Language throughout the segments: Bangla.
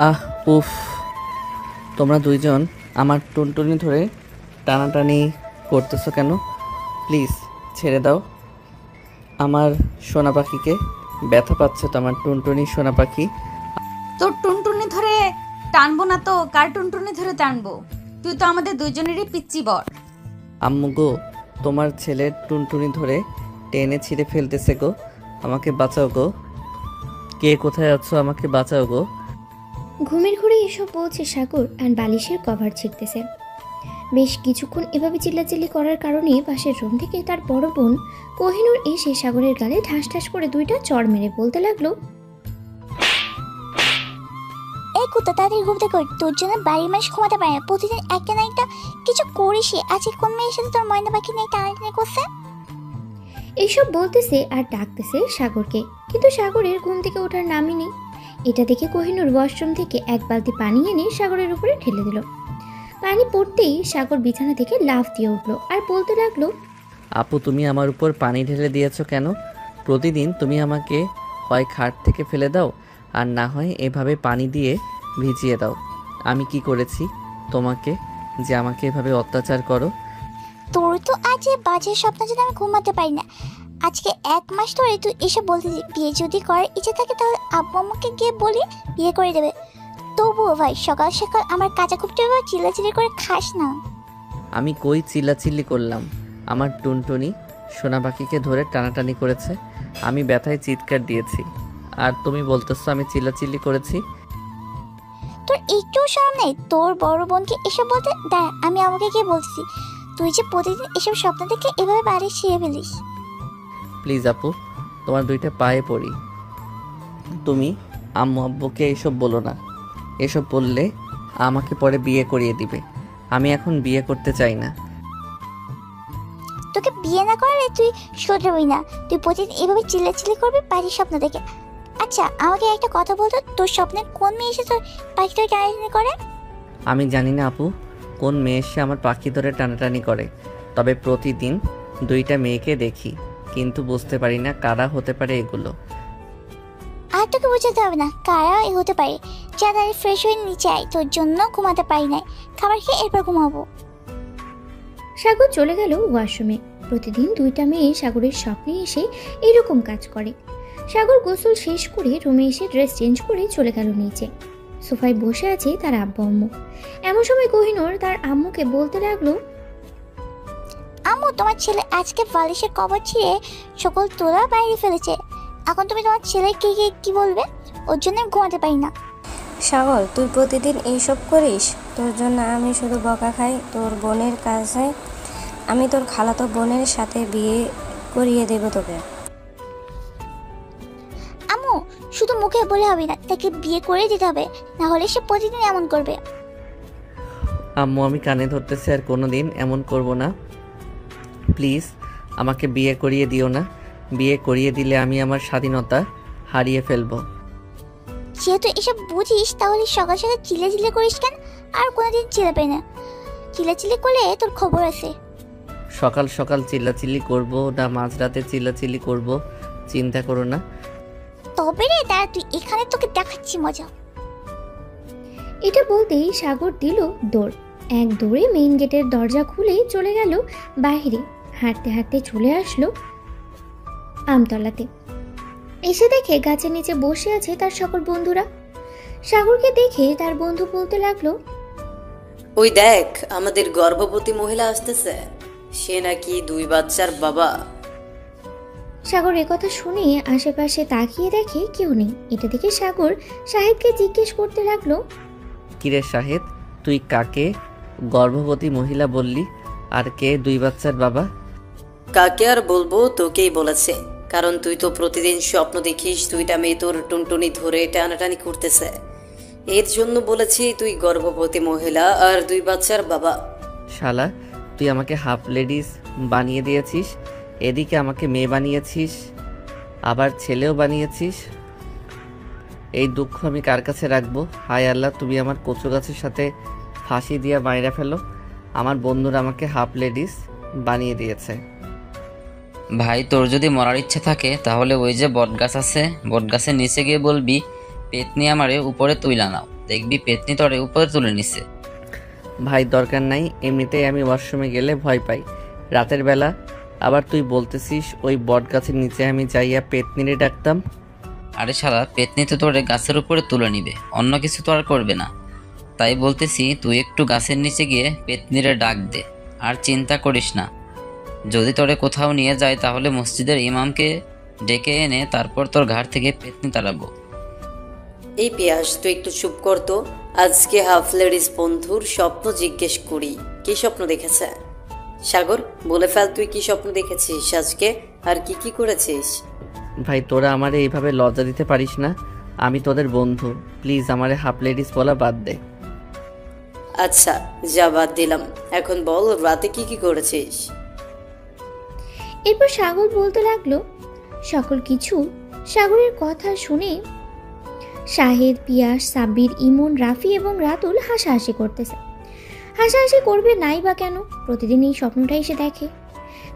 আহ উফ, তোমরা দুইজন আমার টুনটুনি ধরে টানাটানি করতেছো কেন? প্লিজ ছেড়ে দাও আমার সোনা পাখিকে। ব্যথা পাচ্ছে তো আমার টুনটুনি সোনা পাখি। তোর টুনটুনি ধরে টানবো না তো কার টুনটুনি ধরে টানবো? তুই তো আমাদের দুজনেরই পিচ্চি বর। আম্মু গো, তোমার ছেলের টুনটুনি ধরে টেনে ছিঁড়ে ফেলতেছে গো, আমাকে বাঁচাও গো। কে কোথায় আছো, আমাকে বাঁচাও গো। ঘুমের ঘুরে এসব বলছে সাগর আর বালিশের কভার ছিঁড়তেছে। বেশ কিছুক্ষণ এভাবে চিল্লাচিল্লি করার কারণে পাশের রুম থেকে তার বড় বোন কোহিনূর এসে সাগরের গালে ঠাস ঠাস করে দুইটা চড় মেরে বলতে লাগলো, এই কুত্তা তাদের ঘুম থেকে ওঠ, তোর জন্য বাড়ির মানুষ ঘুমাতে পারে না, প্রতিদিন একটা না একটা কিছু করিসই। আজকে কোন মেয়ের সাথে তোর ময়না পাখি নিয়ে টানাটানি করছে? এইসব বলতেছে আর ডাকতেছে সাগরকে, কিন্তু সাগরের ঘুম থেকে ওঠার নামই নেই। এটা দেখে কোহিনূর ওয়াশরুম থেকে এক বালতি পানি এনে সাগরের উপরে ঢেলে দিল। পানি পড়তেই সাগর বিছানা থেকে লাফ দিয়ে উঠলো আর বলতে লাগলো, আপু তুমি আমার উপর পানি ঢেলে দিয়েছো কেন? প্রতিদিন তুমি আমাকে হয় খাট থেকে ফেলে দাও আর না হয় এভাবে পানি দিয়ে ভিজিয়ে দাও। আমি কি করেছি তোমাকে যে আমাকে এভাবে অত্যাচার করো? তোর তো আজ বাজে স্বপ্ন যদি আমি ঘুমাতে পারি না। আজকে 1 মাস ধরে তুই এসে বলতেছি বিয়ে যদি করার ইচ্ছে থাকে তাহলে আব্বু আম্মুকে গিয়ে বলি বিয়ে করে দেবে। তবুও ভাই সকাল সকাল আমার কাঁচা কুপটি চিল্লাচিল্লি করে খাস না। আমি কই চিল্লাচিল্লি করলাম? আমার টুনটুনি সোনা পাখিকে ধরে টানাটানি করেছে, আমি ব্যথায় চিৎকার দিয়েছি, আর তুমি বলতেছো আমি চিল্লাচিল্লি করেছি? তোর একটু শরম নেই তোর বড় বোনকে এসব বলতে? দাঁড়া আমি আমাকে গিয়ে বলছি, তুই যে প্রতিদিন এসব স্বপ্ন দেখে এভাবে বাড়ি ছিঁড়ে ফেলিস। প্লিজ আপু, তোমার দুইটা পায়ে পড়ি, তুমি আম্মু আব্বুকে এসব বলো না। এসব বললে আমাকে পরে বিয়ে করিয়ে দিবে। আমি এখন বিয়ে করতে চাই না। তোকে বিয়ে না করালে তুই শুধরবি না। তুই প্রতিদিন এভাবে চিল্লাচিল্লি করবি বাড়ির স্বপ্ন দেখে। আচ্ছা আমাকে একটা কথা বলতো, তোর স্বপ্নে কোন মেয়ে এসে তোর পাখিটা টানাটানি করে? আমি জানি না আপু কোন মেয়ে এসে আমার পাখি ধরে টানাটানি করে, তবে প্রতিদিন দুইটা মেয়েকে দেখি, কিন্তু বুঝতে পারি না কারা হতে পারে এগুলো। আর তোকে বোঝাতে হবে না কারা এ হতে পারে। যা তাড়াতাড়ি ফ্রেশ হয়ে নিচে আয়, তোর জন্য ঘুমাতে পারি নাই, খাবার খেয়ে এরপর ঘুমাবো। সাগর চলে গেল ওয়াশরুমে। প্রতিদিন দুইটা মেয়ে সাগরের স্বপ্নে এসে এরকম কাজ করে। সাগর গোসল শেষ করে রুমে এসে ড্রেস চেঞ্জ করে চলে গেল নিচে। সোফায় বসে আছে তার আব্বু আম্মু। এমন সময় কোহিনূর তার আম্মুকে বলতে লাগলো, আম্মু তোমার ছেলে আজকে বালিশের কভার ছিঁড়ে সকল তোলা বাইরে ফেলেছে। এখন তুমি তোমার ছেলেকে গিয়ে কি বলবে? ওর জন্য আমি ঘুমাতে পারি না। সাগর তুই প্রতিদিন এইসব করিস? তোর জন্য আমি শুধু বকা খাই। তোর বোনের কাছে আমি তোর খালাতো বোনের সাথে বিয়ে করিয়ে দেব তোকে। আম্মু শুধু মুখে বলে হবে না, তাকে বিয়ে করে দিতে হবে, না হলে সে প্রতিদিন এমন করবে। আম্মু আমি কানে ধরতেছি, আর কোনোদিন এমন করব না। প্লিজ আমাকে বিয়ে করিয়ে দিও না। বিয়ে করিয়ে দিলে আমি আমার স্বাধীনতা হারিয়ে ফেলবো। যেহেতু এসব বুঝিস তাহলে সকাল সকাল চিল্লাচিল্লি করিস কেন? আর কোনোদিন চিল্লাবে না। চিল্লাচিল্লি করলে তোর খবর আছে। সকাল সকাল চিল্লাচিল্লি করব না মাঝরাতে চিল্লাচিল্লি করব চিন্তা করো না। তবে রে দাঁড়া, তুই এখানে তোকে দেখাচ্ছি মজা। এটা বলতেই সাগর দিল দৌড়। এক দৌড়ে মেইন গেটের দরজা খুলে চলে গেল বাইরে। হাঁটতে হাঁটতে চলে আসলো আমতলাতে। এসে দেখে গাছের নিচে বসে আছে তার সকল বন্ধুরা। সাগরকে দেখে তার বন্ধু বলতে লাগলো, ওই দেখ আমাদের গর্ভবতী মহিলা আসতেছে, সে নাকি 2 বাচ্চার বাবা। সাগর একথা শুনে আশেপাশে তাকিয়ে দেখে কেউ নেই। এটা দেখে সাগর শাহিদকে জিজ্ঞেস করতে লাগলো, কিরে শাহেদ, তুই কাকে গর্ভবতী মহিলা বললি, আর কে 2 বাচ্চার বাবা? কাকে আর বলবো, তোকেই বলেছে, কারণ তুই তো প্রতিদিন স্বপ্ন দেখিস 2টা মেয়ে তোর টুনটুনি ধরে টানাটানি করতেছে। এর জন্য বলেছি তুই গর্ভবতী মহিলা আর 2 বাচ্চার বাবা। শালা তুই আমাকে হাফ লেডিস বানিয়ে দিয়েছিস, এদিকে আমাকে মেয়ে বানিয়েছিস, আবার ছেলেও বানিয়েছিস। এই দুঃখ আমি কার কাছে রাখবো? হায় আল্লাহ, তুমি আমার কচু গাছের সাথে ফাঁসি দিয়ে মাইরা ফেলো। আমার বন্ধুরা আমাকে হাফ লেডিস বানিয়ে দিয়েছে। ভাই তোর যদি মরার ইচ্ছে থাকে তাহলে ওই যে বটগাছ আছে, বটগাছের নিচে গিয়ে বলবি পেতনি আমারে উপরে তুইলা নাও, দেখবি পেতনি তোরে উপরে তুলে নিছে। ভাই দরকার নাই, এমনিতেই আমি ওয়াশরুমে গেলে ভয় পাই রাতের বেলা। আবার তুই বলতেছিস ওই বট গাছের নিচে আমি যাইয়া পেতনিরে ডাকতাম? আরে শালা, পেতনি তো তোরে গাছের উপরে তুলে নিবে, অন্য কিছু তো আর করবে না। তাই বলতেছি তুই একটু গাছের নিচে গিয়ে পেতনিরে ডাক দে, আর চিন্তা করিস না। যদি তোরে কোথাও নিয়ে যায় তাহলে মসজিদের ইমামকে ডেকে এনে তারপর তোর ঘাট থেকে পেতনি তাড়াবো। এই পিয়াস তুই একটু চুপ কর তো। আজকে হাফ লেডিস বন্ধুর স্বপ্ন জিজ্ঞেস করি, কি স্বপ্ন দেখেছে? সাগর, বলে ফেল তুই কি স্বপ্ন দেখেছিস আজকে, আর কি কি করেছিস? ভাই তোরা আমারে এইভাবে লজ্জা দিতে পারিস না, আমি তোদের বন্ধু, প্লিজ আমারে হাফ লেডিস বলা বাদ দে। আচ্ছা যা, বাদ দিলাম। এখন বল রাতে কি কি করেছিস? এরপর সাগর বলতে লাগলো সকল কিছু। সাগরের কথা শুনে শাহেদ, পিয়াস, সাব্বির, ইমন, রাফি এবং রাতুল হাসাহাসি করতেছে। হাসাহাসি করবে নাই বা কেন, প্রতিদিন এই স্বপ্নটাই সে দেখে,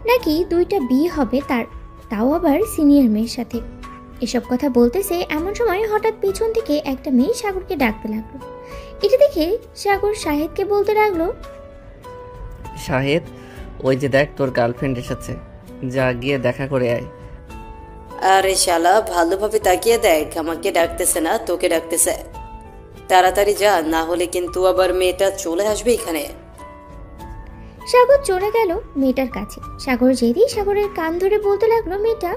নাকি 2টা বিয়ে হবে তার, তাও আবার সিনিয়র মেয়ের সাথে। এসব কথা বলতেছে এমন সময় হঠাৎ পেছন থেকে একটা মেয়ে সাগরকে ডাকতে লাগলো। এটা দেখে সাগর শাহেদকে বলতে লাগলো, শাহেদ, ওই যে দেখ তোর গার্লফ্রেন্ড এসেছে, যা গিয়ে দেখা করে আয়। আরে শালা, ভালোভাবে তাকিয়ে দেখ, আমাকে ডাকতেছে না, তোকে ডাকতেছে। তাড়াতাড়ি যা, না হলে কিন্তু আবার মেয়েটা চলে আসবে এখানে। সাগর চলে গেল মেয়েটার কাছে। সাগর যেতেই সাগরের কান ধরে বলতে লাগলো, মেয়েটা,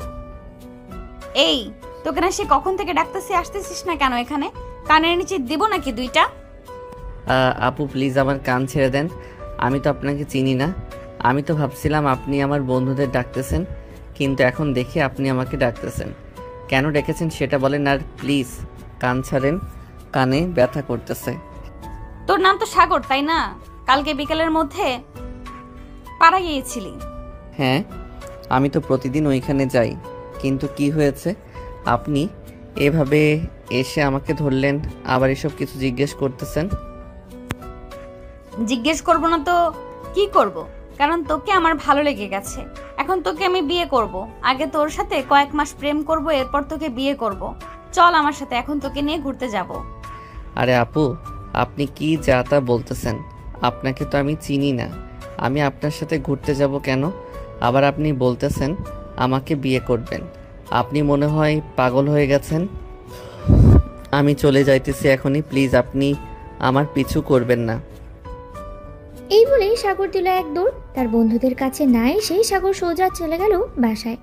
এই তোকে না সে কখন থেকে ডাকতেছি, আসতেছিস না কেন এখানে? কানের নিচে দিব নাকি 2টা? আপু প্লিজ আমার কান ছেড়ে দেন, আমি তো আপনাকে চিনি না। আমি তো ভাবছিলাম আপনি আমার বন্ধুদের ডাকতেছেন, কিন্তু এখন দেখি আপনি আমাকে ডাকতেছেন। কেন ডেকেছেন সেটা বলেন, আর প্লিজ কান ছাড়েন, কানে ব্যথা করতেছে। তোর নাম তো সাগর তাই না? কালকে বিকেলের মধ্যে পাড়া গিয়েছিলি। হ্যাঁ, আমি তো প্রতিদিন ওইখানে যাই, কিন্তু কি হয়েছে? আপনি এভাবে এসে আমাকে ধরলেন, আবার এসব কিছু জিজ্ঞেস করতেছেন। জিজ্ঞেস করবো না তো কি করব? কারণ তোকে আমার ভালো লেগে গেছে। এখন তোকে আমি বিয়ে করব। আগে তোর সাথে কয়েক মাস প্রেম করব, এরপর তোকে বিয়ে করব। চল আমার সাথে, এখন তোকে নিয়ে ঘুরতে যাব। আরে আপু, আপনি কি যা তা বলতেছেন? আপনাকে তো আমি চিনি না, আমি আপনার সাথে ঘুরতে যাব কেন? আবার আপনি বলতেছেন আমাকে বিয়ে করবেন। আপনি মনে হয় পাগল হয়ে গেছেন। আমি চলে যাইতেছি এখনই, প্লিজ আপনি আমার পিছু করবেন না। এই বলে সাগর দিল এক দৌড়। তার বন্ধুদের কাছে না এসে সাগর সোজা চলে গেল বাসায়।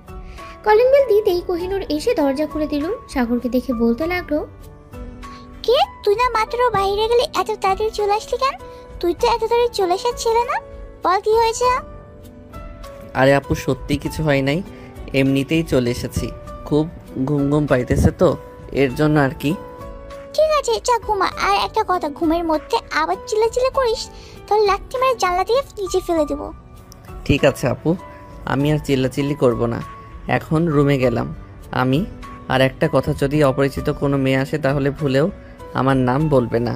কলিং বেল দিতেই কোহিনূর এসে দরজা খুলে দিল। সাগরকে দেখে বলতে লাগলো, কে তুই না মাত্র বাইরে গেলি, এত তাড়াতাড়ি চলে আসলি কেন? তুই তো এত তাড়াতাড়ি চলে আসার ছেলে না, বল কি হয়েছে? আরে আপু সত্যি কিছু হয় নাই, এমনিতেই চলে এসেছি, খুব ঘুম ঘুম পাইতেছে তো এর জন্য আর কি। ঠিক আছে যা ঘুমা। আর একটা কথা, ঘুমের মধ্যে আবার চিল্লাচিল্লি করিস তাহলে লাঠি মেরে জানলা দিয়ে নিচে ফেলে দেবো। ঠিক আছে আপু, আমি আর চিল্লাচিল্লি করব না, এখন রুমে গেলাম আমি। আর একটা কথা, যদি অপরিচিত কোনো মেয়ে আসে তাহলে ভুলেও আমার নাম বলবে না।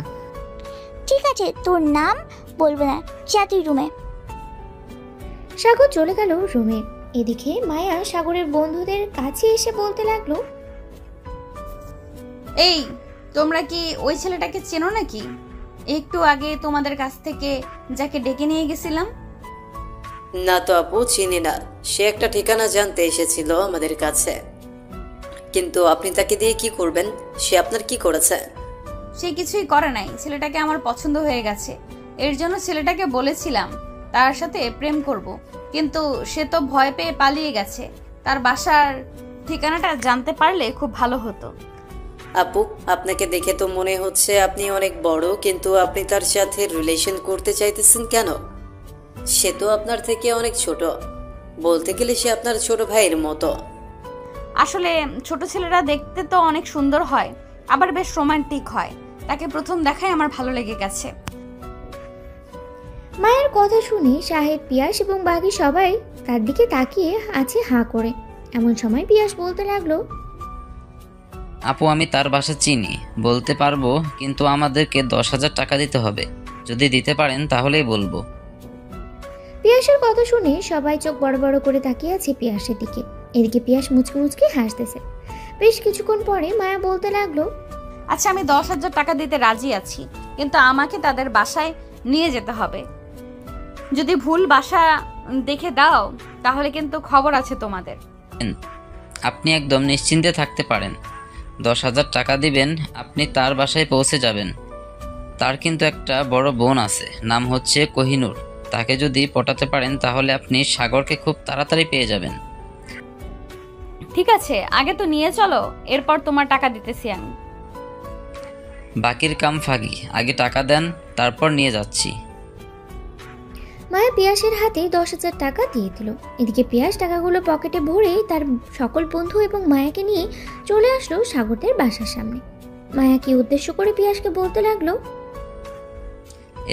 ঠিক আছে, তোর নাম বলবে না, যা তুই রুমে। সাগর চলে গেল রুমে। এদিকে মায়া সাগরের বন্ধুদের কাছে এসে বলতে লাগলো, এই তোমরা কি ওই ছেলেটাকে চেনো নাকি? একটু আগে তোমাদের কাছ থেকে যাকে ডেকে নিয়ে গেছিলাম। না তো আপু, চিনি না। সে একটা ঠিকানা জানতে এসেছিল আমাদের কাছে, কিন্তু আপনি তাকে দিয়ে কি করবেন? সে আপনার কি করেছে? সে কিছুই করে নাই, ছেলেটাকে আমার পছন্দ হয়ে গেছে। এর জন্য ছেলেটাকে বলেছিলাম তার সাথে প্রেম করব, কিন্তু সে তো ভয় পেয়ে পালিয়ে গেছে। তার বাসার ঠিকানাটা জানতে পারলে খুব ভালো হতো। আপু, আপনাকে দেখে তো মনে হচ্ছে আপনি অনেক বড়, কিন্তু আপনি তার সাথে রিলেশন করতে চাইতেছেন কেন? সে তো আপনার থেকে অনেক ছোট, বলতে গেলে সে আপনার ছোট ভাইয়ের মতো। আসলে ছোট ছেলেরা দেখতে তো অনেক সুন্দর হয়, আবার বেশ রোমান্টিক হয়। তাকে প্রথম দেখায় আমার ভালো লেগে গেছে। মায়ের কথা শুনে শাহেদ, পিয়াস এবং বাকি সবাই তার দিকে তাকিয়ে আছে হাঁ করে। এমন সময় পিয়াস বলতে লাগলো, আপু আমি তার বাসা চিনি, বলতে পারবো, কিন্তু আমাদেরকে 10,000 টাকা দিতে হবে। যদি দিতে পারেন তাহলেই বলবো। পিয়াসের কথা শুনে সবাই চোখ বড় বড় করে তাকিয়ে আছে পিয়াসের দিকে। এদিকে পিয়াস মুচকে মুচকে হাসতেছে। বেশ কিছুক্ষণ পরে মায়া বলতে লাগলো, আচ্ছা আমি 10,000 টাকা দিতে রাজি আছি, কিন্তু আমাকে তাদের বাসায় নিয়ে যেতে হবে। যদি ভুল বাসা দেখে দাও তাহলে কিন্তু খবর আছে তোমাদের। আপনি একদম নিশ্চিন্তে থাকতে পারেন। 10,000 টাকা দিবেন, আপনি তার বাসায় পৌঁছে যাবেন। তার কিন্তু একটা বড় বোন আছে, নাম হচ্ছে কোহিনূর। তাকে যদি পটাতে পারেন তাহলে আপনি সাগরকে খুব তাড়াতাড়ি পেয়ে যাবেন। ঠিক আছে, আগে তো নিয়ে চলো, এরপর তোমার টাকা দিতেছি আমি। বাকির কাম ফাগি, আগে টাকা দেন, তারপর নিয়ে যাচ্ছি। মায়া পিয়াসের হাতে 10,000 টাকা দিয়ে দিল। এদিকে পিয়াস টাকাগুলো পকেটে ভরে তার সকল বন্ধু এবং মায়াকে নিয়ে চলে আসলো সাগরদের বাসার সামনে। মায়াকে উদ্দেশ্য করে পিয়াসকে বলতে লাগলো,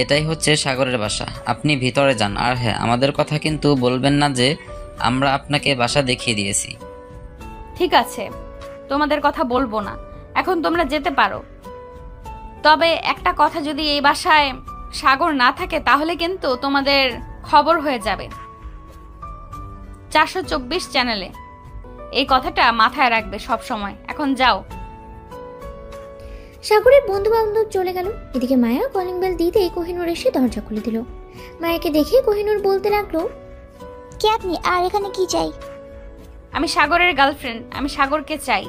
এটাই হচ্ছে সাগরের বাসা, আপনি ভিতরে যান। আর হ্যাঁ, আমাদের কথা কিন্তু বলবেন না যে আমরা আপনাকে বাসা দেখিয়ে দিয়েছি। ঠিক আছে, তোমাদের কথা বলবো না, এখন তোমরা যেতে পারো। তবে একটা কথা, যদি এই বাসায় সাগর না থাকে তাহলে কিন্তু তোমাদের খবর হয়ে যাবে 424 চ্যানেলে। এই কথাটা মাথায় রাখবে সব সময়। এখন যাও। সাগরের বন্ধু বান্ধব চলে গেল। এদিকে মায়া কলিং বেল দিতেই কোহিনূর এসে দরজা খুলে দিল। মায়াকে দেখে কোহিনূর বলতে লাগলো, কে আপনি আর এখানে কি চাই? আমি সাগরের গার্লফ্রেন্ড, আমি সাগরকে চাই।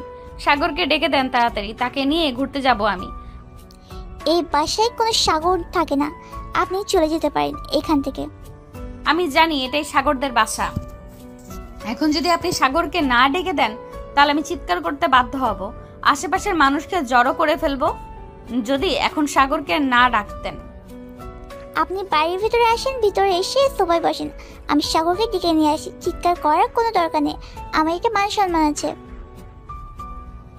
সাগরকে ডেকে দেন তাড়াতাড়ি, তাকে নিয়ে ঘুরতে যাব আমি। এই বাসায় কোনো সাগর থাকে না, আপনি চলে যেতে পারেন এখান থেকে। আমি জানি এটাই সাগরদের বাসা। এখন যদি আপনি সাগরকে না ডেকে দেন তাহলে আমি চিৎকার করতে বাধ্য হব, আশেপাশের মানুষকে জড়ো করে ফেলবো। যদি এখন সাগরকে না ডাকতেন। আপনি বাড়ির ভিতরে আসেন, ভিতরে এসে সবাই বসেন, আমি সাগরকে ডেকে নিয়ে আসি। চিৎকার করার কোনো দরকার নেই, আমার এটা মান সম্মান আছে।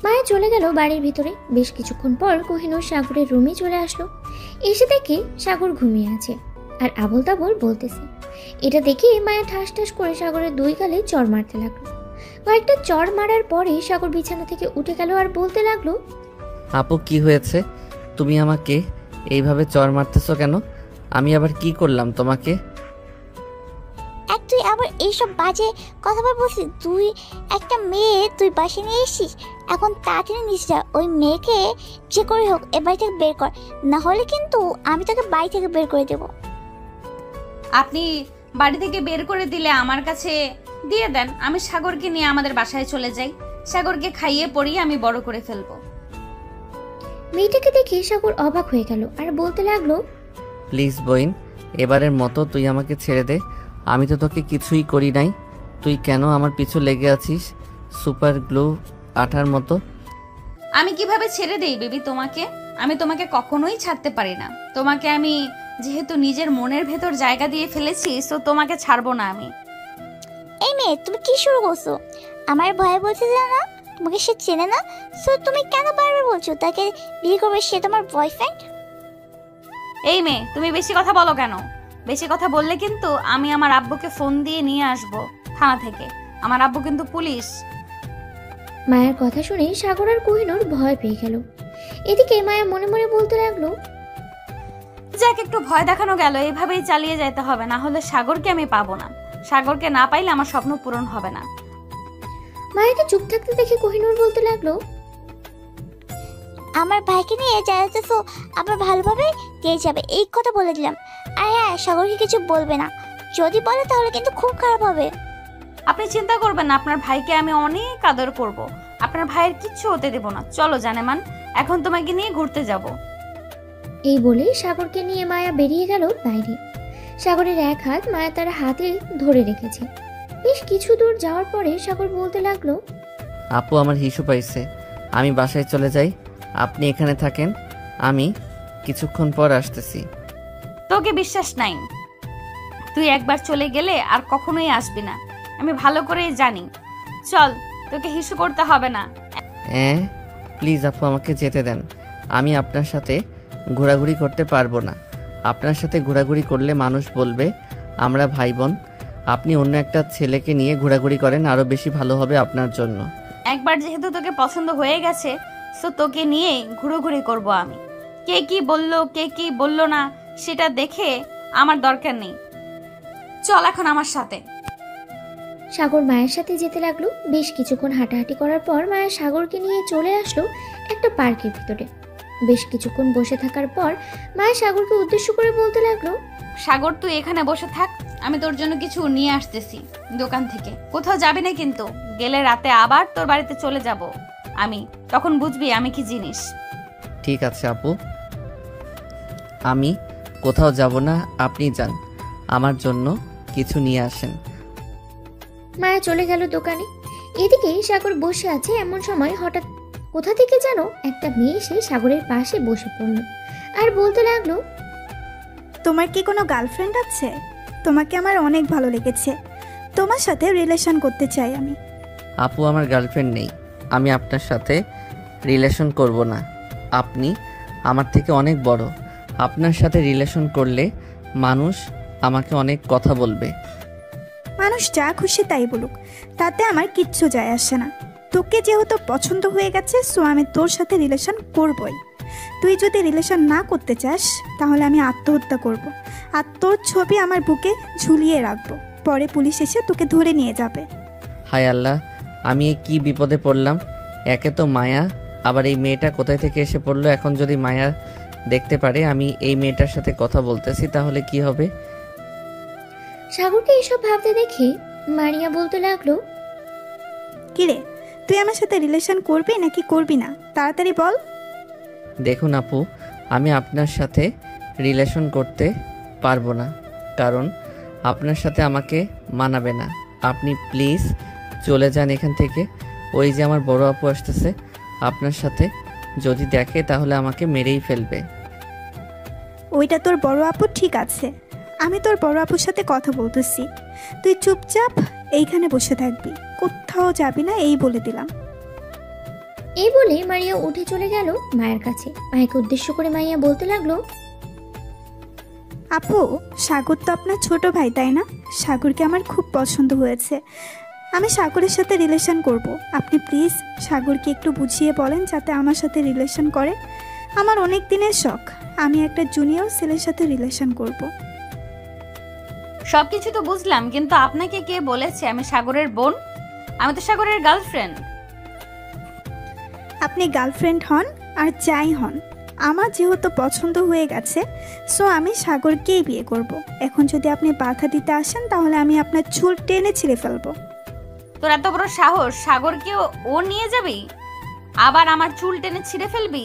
মায়া চলে গেল বাড়ির ভিতরে। বেশ কিছুক্ষণ পর কোহিনূর সাগরের রুমে চলে আসলো। এসে দেখে সাগর ঘুমিয়ে আছে আর আবোল তাবোল বলতেছে। এটা দেখে মায়া ঠাস ঠাস করে সাগরের 2 গালে চড় মারতে লাগলো। কয়েকটা চড় মারার পরে সাগর বিছানা থেকে উঠে গেল আর বলতে লাগলো, আপু কি হয়েছে? তুমি আমাকে এইভাবে চড় মারতেছো কেন? আমি আবার কি করলাম তোমাকে? তুই আবার এইসব বাজে কথা বলছিস? তুই একটা মেয়ে, তুই বাসে নিয়ে এসেছিস, এখন তাড়াতাড়ি নিচে যা। ওই মেয়েকে যে করে হোক এ বাড়ি থেকে বের কর, না হলে কিন্তু আমি তোকে বাড়ি থেকে বের করে দেবো। আপনি বাড়ি থেকে বের করে দিলে আমার কাছে দিয়ে দেন, আমি সাগরকে নিয়ে আমাদের বাসায় চলে যাই। সাগরকে খাইয়ে পরিয়ে আমি বড় করে ফেলবো। মেয়েটাকে দেখে সাগর অবাক হয়ে গেল আর বলতে লাগলো, প্লিজ বইন, এবারের মতো তুই আমাকে ছেড়ে দে। আমি তো তোকে কিছুই করি নাই, তুই কেন আমার পিছু লেগে আছিস সুপার গ্লু আঠার মতো? আমি কিভাবে ছেড়ে দেই বেবি তোমাকে? আমি তোমাকে কখনোই ছাড়তে পারি না। তোমাকে আমি যেহেতু নিজের মনের ভেতর জায়গা দিয়ে ফেলেছি, তো তোমাকে ছাড়বো না আমি। এই মেয়ে, তুমি কি শুরু করছো? আমার ভয় বলছে যে না, তোমাকে সে চেনে না, সো তুমি কেন বারবার বলছো তাকে বিয়ে করবে, সে তোমার বয়ফ্রেন্ড? এই মেয়ে, তুমি বেশি কথা বলো কেন? বেশি কথা বললে কিন্তু আমি আমার আব্বুকে ফোন দিয়ে নিয়ে আসবো থানা থেকে। আমার আব্বু কিন্তু পুলিশ। মায়ের কথা শুনে সাগর আর কোহিনূর ভয় পেয়ে গেল। এদিকে মায়া মনে মনে বলতে লাগলো, যাক, একটু ভয় দেখানো গেল, এভাবেই চালিয়ে যেতে হবে, না হলে সাগরকে আমি পাবো না। সাগরকে না পাইলে আমার স্বপ্ন পূরণ হবে না। মায়াকে চুপ থাকতে দেখে কোহিনূর বলতে লাগলো, আমার ভাইকে নিয়ে যাইতেছো, আবার ভালোভাবে দিয়ে যাবে, এই কথা বলে দিলাম। আর হ্যাঁ, সাগরকে কিছু বলবে না, যদি বলে তাহলে কিন্তু খুব খারাপ হবে। আপনি চিন্তা করবেন না, আপনার ভাইকে আমি অনেক আদর করব। আপনার ভাইয়ের কিচ্ছু হতে দেব না। চলো জানেমান, এখন তোমাকে নিয়ে ঘুরতে যাব। এই বলে সাগরকে নিয়ে মায়া বেরিয়ে গেল বাইরে। সাগরের এক হাত মায়া তার হাতে ধরে রেখেছে। বেশ কিছু দূর যাওয়ার পরে সাগর বলতে লাগলো, আপু আমার হিসু পাইছে, আমি বাসায় চলে যাই, আপনি এখানে থাকেন, আমি কিছুক্ষণ পর আসতেছি। তোকে বিশ্বাস নাই, তুই একবার চলে গেলে আর কখনোই আসবি না, আমি ভালো করেই জানি। চল, তোকে হিসু করতে হবে না। প্লিজ আপু আমাকে যেতে দেন, আমি আপনার সাথে ঘোরাঘুরি করতে পারবো না। আপনার সাথে ঘোরাঘুরি করলে মানুষ বলবে আমরা ভাই বোন। আপনি অন্য একটা ছেলেকে নিয়ে ঘোরাঘুরি করেন, আরও বেশি ভালো হবে আপনার জন্য। একবার যেহেতু তোকে পছন্দ হয়ে গেছে, তো তোকে নিয়ে ঘুরোঘুরি করব আমি। কে কি বললো, কে কি বললো না, সেটা দেখে আমার দরকার নেই। চল এখন আমার সাথে। সাগর মায়ের সাথে যেতে লাগলো। বেশ কিছুক্ষণ হাঁটাহাঁটি করার পর মায়া সাগরকে নিয়ে চলে আসলো একটা পার্কের ভিতরে। বেশ কিছুক্ষণ বসে থাকার পর মায়া সাগরকে উদ্দেশ্য করে বলতে লাগলো, সাগর তুই এখানে বসে থাক, আমি তোর জন্য কিছু নিয়ে আসতেছি দোকান থেকে। কোথাও যাবি না কিন্তু, গেলে রাতে আবার তোর বাড়িতে চলে যাব আমি, তখন বুঝবি আমি কি জিনিস। ঠিক আছে আপু, আমি কোথাও যাব না, আপনি যান, আমার জন্য কিছু নিয়ে আসেন। মায়া চলে গেল দোকানে। এদিকে সাগর বসে আছে, এমন সময় হঠাৎ কোথা থেকে যেন একটা মেয়ে এসে সাগরের পাশে বসে পড়ল আর বলতে লাগলো, তোমার কি কোনো গার্লফ্রেন্ড আছে? তোমাকে আমার অনেক ভালো লেগেছে, তোমার সাথে রিলেশন করতে চাই আমি। আপু আমার গার্লফ্রেন্ড নেই, আমি আপনার সাথে রিলেশন করব না। আপনি আমার থেকে অনেক বড়, আপনার সাথে রিলেশন করলে মানুষ আমাকে অনেক কথা বলবে। মানুষ যা খুশি তাই বলুক, তাতে আমার কিচ্ছু যায় আসে না। তোকে যেহেতু পছন্দ হয়ে গেছে, সো আমি তোর সাথে রিলেশন করবই। তুই যদি রিলেশন না করতে চাস তাহলে আমি আত্মহত্যা করব, আর তোর ছবি আমার বুকে ঝুলিয়ে রাখবো, পরে পুলিশ এসে তোকে ধরে নিয়ে যাবে। হায় আল্লাহ, আমি এ কি বিপদে পড়লাম। একে তো মায়া, আবার এই মেয়েটা কোথায় থেকে এসে পড়লো। এখন যদি মায়া দেখতে পারে আমি এই মেয়েটার সাথে কথা বলতেছি তাহলে কি হবে। সাগরকে এসব ভাবতে দেখে মারিয়া বলতে লাগলো, কিরে, তুই আমার সাথে রিলেশন করবি নাকি করবি না? তাড়াতাড়ি বল। দেখুন আপু, আমি আপনার সাথে রিলেশন করতে পারবো না, কারণ আপনার সাথে আমাকে মানাবে না। আপনি প্লিজ চলে যান এখান থেকে। ওই যে আমার বড় আপু আসতেছে, আপনার সাথে যদি দেখে তাহলে আমাকে মেরেই ফেলবে। ওইটা তোর বড় আপু, ঠিক আছে, আমি তোর বড় আপুর সাথে কথা বলতেছি। তুই চুপচাপ এইখানে বসে থাকবি, কোথাও যাবি না, এই বলে দিলাম। এই বলে মারিয়া উঠে চলে গেল মায়ের কাছে। মায়াকে উদ্দেশ্য করে মাইয়া বলতে লাগলো, আপু, সাগর তো আপনার ছোট ভাই তাই না? সাগরকে আমার খুব পছন্দ হয়েছে, আমি সাগরের সাথে রিলেশন করব। আপনি প্লিজ সাগরকে একটু বুঝিয়ে বলেন যাতে আমার সাথে রিলেশন করে। আমার অনেক দিনের শখ, আমি একটা জুনিয়র ছেলের সাথে রিলেশন করব। সবকিছু তো বুঝলাম, কিন্তু আপনাকে কে বলেছে আমি সাগরের বোন? আমি তো সাগরের গার্লফ্রেন্ড। আপনি গার্লফ্রেন্ড হন আর যাই হন, আমার যেহেতু পছন্দ হয়ে গেছে, সো আমি সাগরকেই বিয়ে করব। এখন যদি আপনি বাধা দিতে আসেন তাহলে আমি আপনার চুল টেনে ছিঁড়ে ফেলবো। তোর এত বড় সাহস, সাগরকে ও নিয়ে যাবি, আবার আমার চুল টেনে ছিঁড়ে ফেলবি?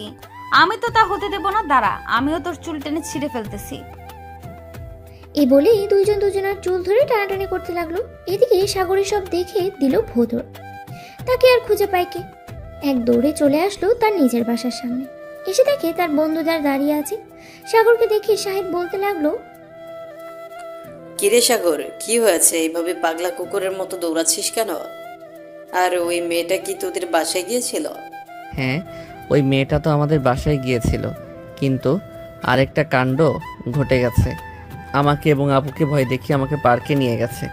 আমি তো তা হতে দেব না, দাঁড়া, আমিও তোর চুল টেনে ছিঁড়ে ফেলতেছি। এই বলেই দুইজন দুজনের চুল ধরে টানাটানি করতে লাগলো। এদিকে সাগরের সব দেখে দিল ভোঁদর। তাকে আর খুঁজে পায় কে? এক দৌড়ে চলে আসলো তার নিজের বাসার সামনে। এসে দেখে তার বন্ধুদার দাঁড়িয়ে আছে। সাগরকে দেখে শাহিদ বলতে লাগলো, কিরে সাগর, কি হয়েছে? এইভাবে পাগলা কুকুরের মতো দৌড়াচ্ছিস কেন? আর ওই মেয়েটা কি তোদের বাসায় গিয়েছিল? হ্যাঁ, ওই মেয়েটা তো আমাদের বাসায় গিয়েছিল, কিন্তু আরেকটা কাণ্ড ঘটে গেছে। আমাকে এবং আপুকে ভয় দেখিয়ে আমাকে পার্কে নিয়ে গেছে।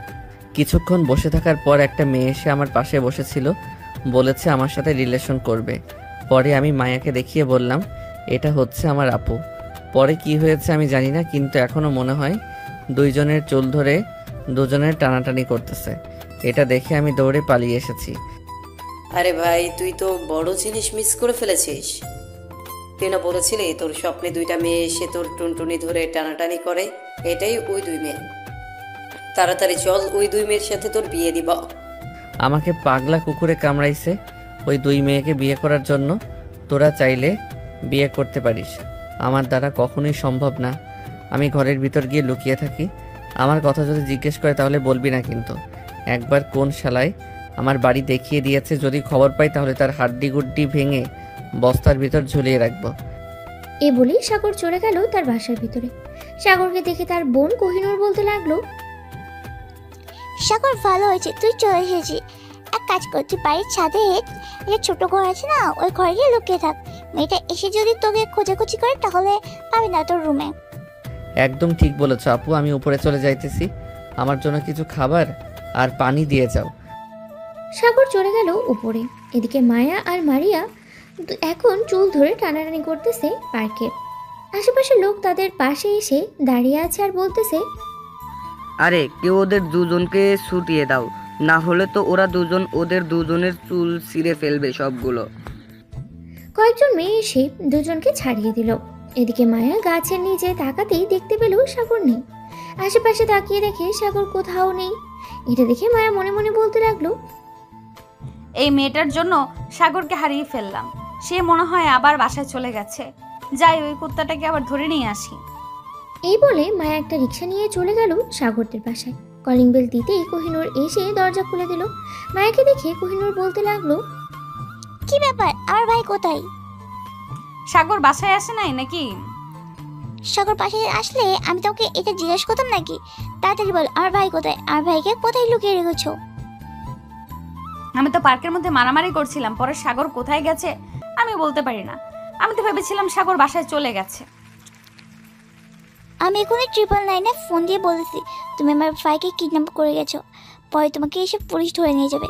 কিছুক্ষণ বসে থাকার পর একটা মেয়ে এসে আমার পাশে বসেছিল, বলেছে আমার সাথে রিলেশন করবে। পরে আমি মায়াকে দেখিয়ে বললাম এটা হচ্ছে আমার আপু। পরে কি হয়েছে আমি জানি না, কিন্তু এখনও মনে হয় দুইজনের চুল ধরে দুজনের টানাটানি করতেছে। এটা দেখে আমি দৌড়ে পালিয়ে এসেছি। আরে ভাই, তুই তো বড় জিনিস মিস করে ফেলেছিস। তুই না বলেছিলি তোর স্বপ্নে দুইটা মেয়ে এসে তোর টুনটুনি ধরে টানাটানি করে? এটাই ওই দুই মেয়ে। তাড়াতাড়ি চল, ওই দুই মেয়ের সাথে তোর বিয়ে দিব। আমাকে পাগলা কুকুরে কামড়াইছে ওই দুই মেয়েকে বিয়ে করার জন্য। তোরা চাইলে বিয়ে করতে পারিস, আমার দ্বারা কখনোই সম্ভব না। আমি ঘরের ভিতর গিয়ে লুকিয়ে থাকি। আমার কথা যদি জিজ্ঞেস করে তাহলে বলবি না কিন্তু। একবার কোন শালায় আমার বাড়ি দেখিয়ে দিয়েছে, যদি খবর পাই তাহলে তার হাড্ডি গুড্ডি ভেঙে বস্তার ভিতর ঝুলিয়ে রাখবো। এ বলেই সাগর চলে গেল তার বাসার ভিতরে। সাগরকে দেখে তার বোন কোহিনূর বলতে লাগলো, সাগর, ভালো হয়েছে তুই চলে এসেছি। এক কাজ কর, তুই বাড়ির ছাদে একটা ছোট ঘর আছে না, ওই ঘরে গিয়ে লুকিয়ে থাক। মেয়েটা এসে যদি তোকে খোঁজাখুঁজি করে তাহলে পাবি না তোর রুমে। একদম ঠিক বলেছ আপু, আমি উপরে চলে যাইতেছি। আমার জন্য কিছু খাবার আর পানি দিয়ে যাও। সাগর চলে গেল উপরে। এদিকে মায়া আর মারিয়া এখন চুল ধরে টানাটানি করতেছে পার্কে। আশেপাশে লোক তাদের পাশে এসে দাঁড়িয়ে আছে আর বলতেছে, আরে কেউ ওদের দুজনকে ছুটিয়ে দাও, না হলে তো ওরা দুজন ওদের দুজনের চুল ছিঁড়ে ফেলবে সবগুলো। কয়েকজন মেয়ে এসে দুজনকে ছাড়িয়ে দিল। এদিকে মায়া গাছের নিচে তাকাতেই দেখতে পেল সাগর নেই। আশেপাশে তাকিয়ে দেখে সাগর কোথাও নেই। এটা দেখে মায়া মনে মনে বলতে লাগলো, এই মেয়েটার জন্য সাগরকে হারিয়ে ফেললাম। সে মনে হয় আবার বাসায় চলে গেছে। যাই, ওই কুত্তাটাকে আবার ধরে নিয়ে আসি। এই বলে মায়া একটা রিক্সা নিয়ে চলে গেল সাগরদের বাসায়। কলিং বেল দিতেই কোহিনূর এসে দরজা খুলে দিল। মায়াকে দেখে কোহিনূর বলতে লাগলো, কি ব্যাপার, আমার ভাই কোথায়? সাগর বাসায় আসে নাই নাকি? সাগর পাশে আসলে আমি তোকে এটা জিজ্ঞেস করতাম নাকি? তাড়াতাড়ি বল, আমার ভাই কোথায়? আমার ভাইকে কোথায় লুকিয়ে রেখেছো? আমি তো পার্কের মধ্যে মারামারি করছিলাম, পরে সাগর কোথায় গেছে আমি বলতে পারি না। আমি তো ভেবেছিলাম সাগর বাসায় চলে গেছে। আমি এখনই 999-এ ফোন দিয়ে বলেছি তুমি আমার ভাইকে কিডন্যাপ করে গেছো। পরে তোমাকে এসে পুলিশ ধরে নিয়ে যাবে।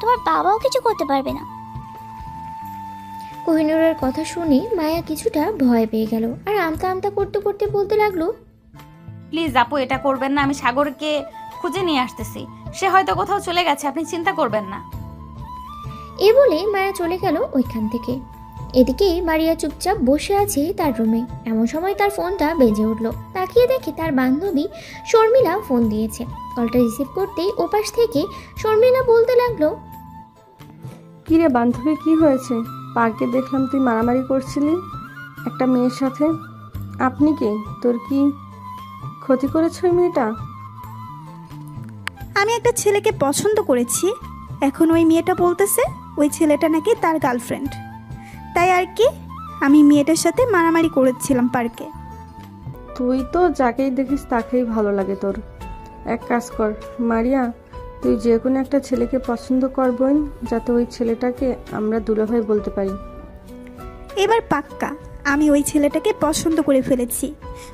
তোমার বাবাও কিছু করতে পারবে না। কোহিনূরের কথা শুনে মায়া কিছুটা ভয় পেয়ে গেল আর আমতা আমতা করতে করতে বলতে লাগলো, প্লিজ আপু, এটা করবেন না। আমি সাগরকে খুঁজে নিয়ে আসতেছি। সে হয়তো কোথাও চলে গেছে, আপনি চিন্তা করবেন না। এ বলে মায়া চলে গেল ওইখান থেকে। এদিকে মারিয়া চুপচাপ বসে আছে তার রুমে। এমন সময় তার ফোনটা বেজে উঠল। তাকিয়ে দেখে তার বান্ধবী শর্মিলা ফোন দিয়েছে। কলটা রিসিভ করতেই ওপাশ থেকে শর্মিলা বলতে লাগলো, কিরে বান্ধবী, কি হয়েছে? পার্কে দেখলাম তুই মারামারি করছিলি একটা মেয়ের সাথে। আপনি কে? তোর কি ক্ষতি করেছে ওই মেয়েটা? আমি একটা ছেলেকে পছন্দ করেছি। এখন ওই মেয়েটা বলতেছে ওই ছেলেটা নাকি তার গার্লফ্রেন্ড। তাই আর কি, আমি মেয়েটার সাথে মারামারি করেছিলাম পার্কে। তুই তো যাকেই দেখিস তাকেই ভালো লাগে তোর। এক কাজ কর মারিয়া, তুই যে কোনো একটা ছেলেকে পছন্দ করবই, যাতে ওই ছেলেটাকে আমরা দুলাভাই বলতে পারি। এবার পাক্কা আমি ওই ছেলেটাকে পছন্দ করে ফেলেছি।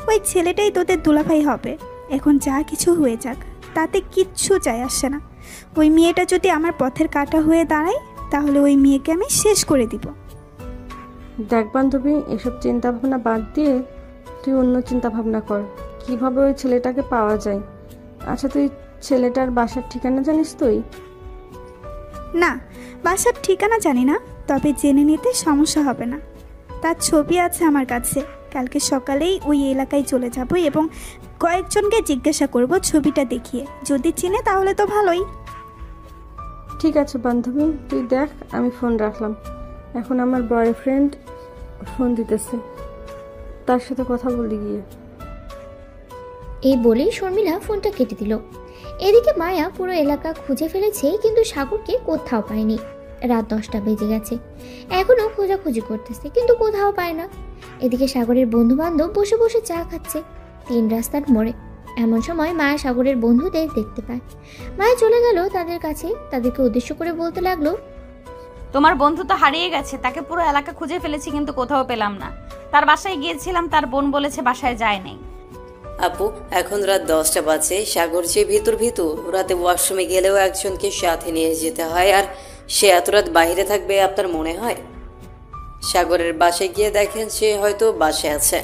ওই ছেলেটাই তোদের দুলাভাই হবে। এখন যা কিছু হয়ে যাক, তাতে কিচ্ছু যায় আসে না। ওই মেয়েটা যদি আমার পথের কাঁটা হয়ে দাঁড়ায়, তাহলে ওই মেয়েকে আমি শেষ করে দিব। দেখ বান্ধবী, এসব চিন্তা ভাবনা বাদ দিয়ে তুই অন্য চিন্তা ভাবনা কর, কিভাবে ওই ছেলেটাকে পাওয়া যায়। আচ্ছা, তুই ছেলেটার বাসার ঠিকানা জানিস? তুই না, বাসার ঠিকানা জানি না, তবে জেনে নিতে সমস্যা হবে না। তার ছবি আছে আমার কাছে। কালকে সকালেই ওই এলাকায় চলে যাব এবং কয়েকজনকে জিজ্ঞাসা করব ছবিটা দেখিয়ে। যদি চিনে তাহলে তো ভালোই। ঠিক আছে বান্ধবী, তুই দেখ, আমি ফোন রাখলাম। এখন আমার বয়ফ্রেন্ড ফোন দিতেছে, তার সাথে কথা বলি গিয়ে। এই বলেই শর্মিলা ফোনটা কেটে দিল। এদিকে মায়া পুরো এলাকা খুঁজে ফেলেছে, কিন্তু সাগরকে কোথাও পায়নি। রাত 10টা বেজে গেছে। এখনো খোঁজাখুঁজি করতেছে, কিন্তু কোথাও পায় না। এদিকে সাগরের বন্ধু বান্ধব বসে বসে চা খাচ্ছে 3 রাস্তার মোড়ে। এমন সময় মায়া সাগরের বন্ধুদের দেখতে পায়। মায়া চলে গেল তাদের কাছে। তাদেরকে উদ্দেশ্য করে বলতে লাগলো, তোমার বন্ধু তো হারিয়ে গেছে। তাকে পুরো এলাকা খুঁজে ফেলেছি, কিন্তু কোথাও পেলাম না। তার বাসায় গিয়েছিলাম, তার বোন বলেছে বাসায় যায় নাই। আপু, এখন রাত 10টা বাজে। সাগর যে ভিতর রাতে ওয়াশরুমে গেলেও একজনকে সাথে নিয়ে যেতে হয়, আর সে এত রাত বাইরে থাকবে আপনার মনে হয়? সাগরের বাসায় গিয়ে দেখেন সে হয়তো বাসায় আছে।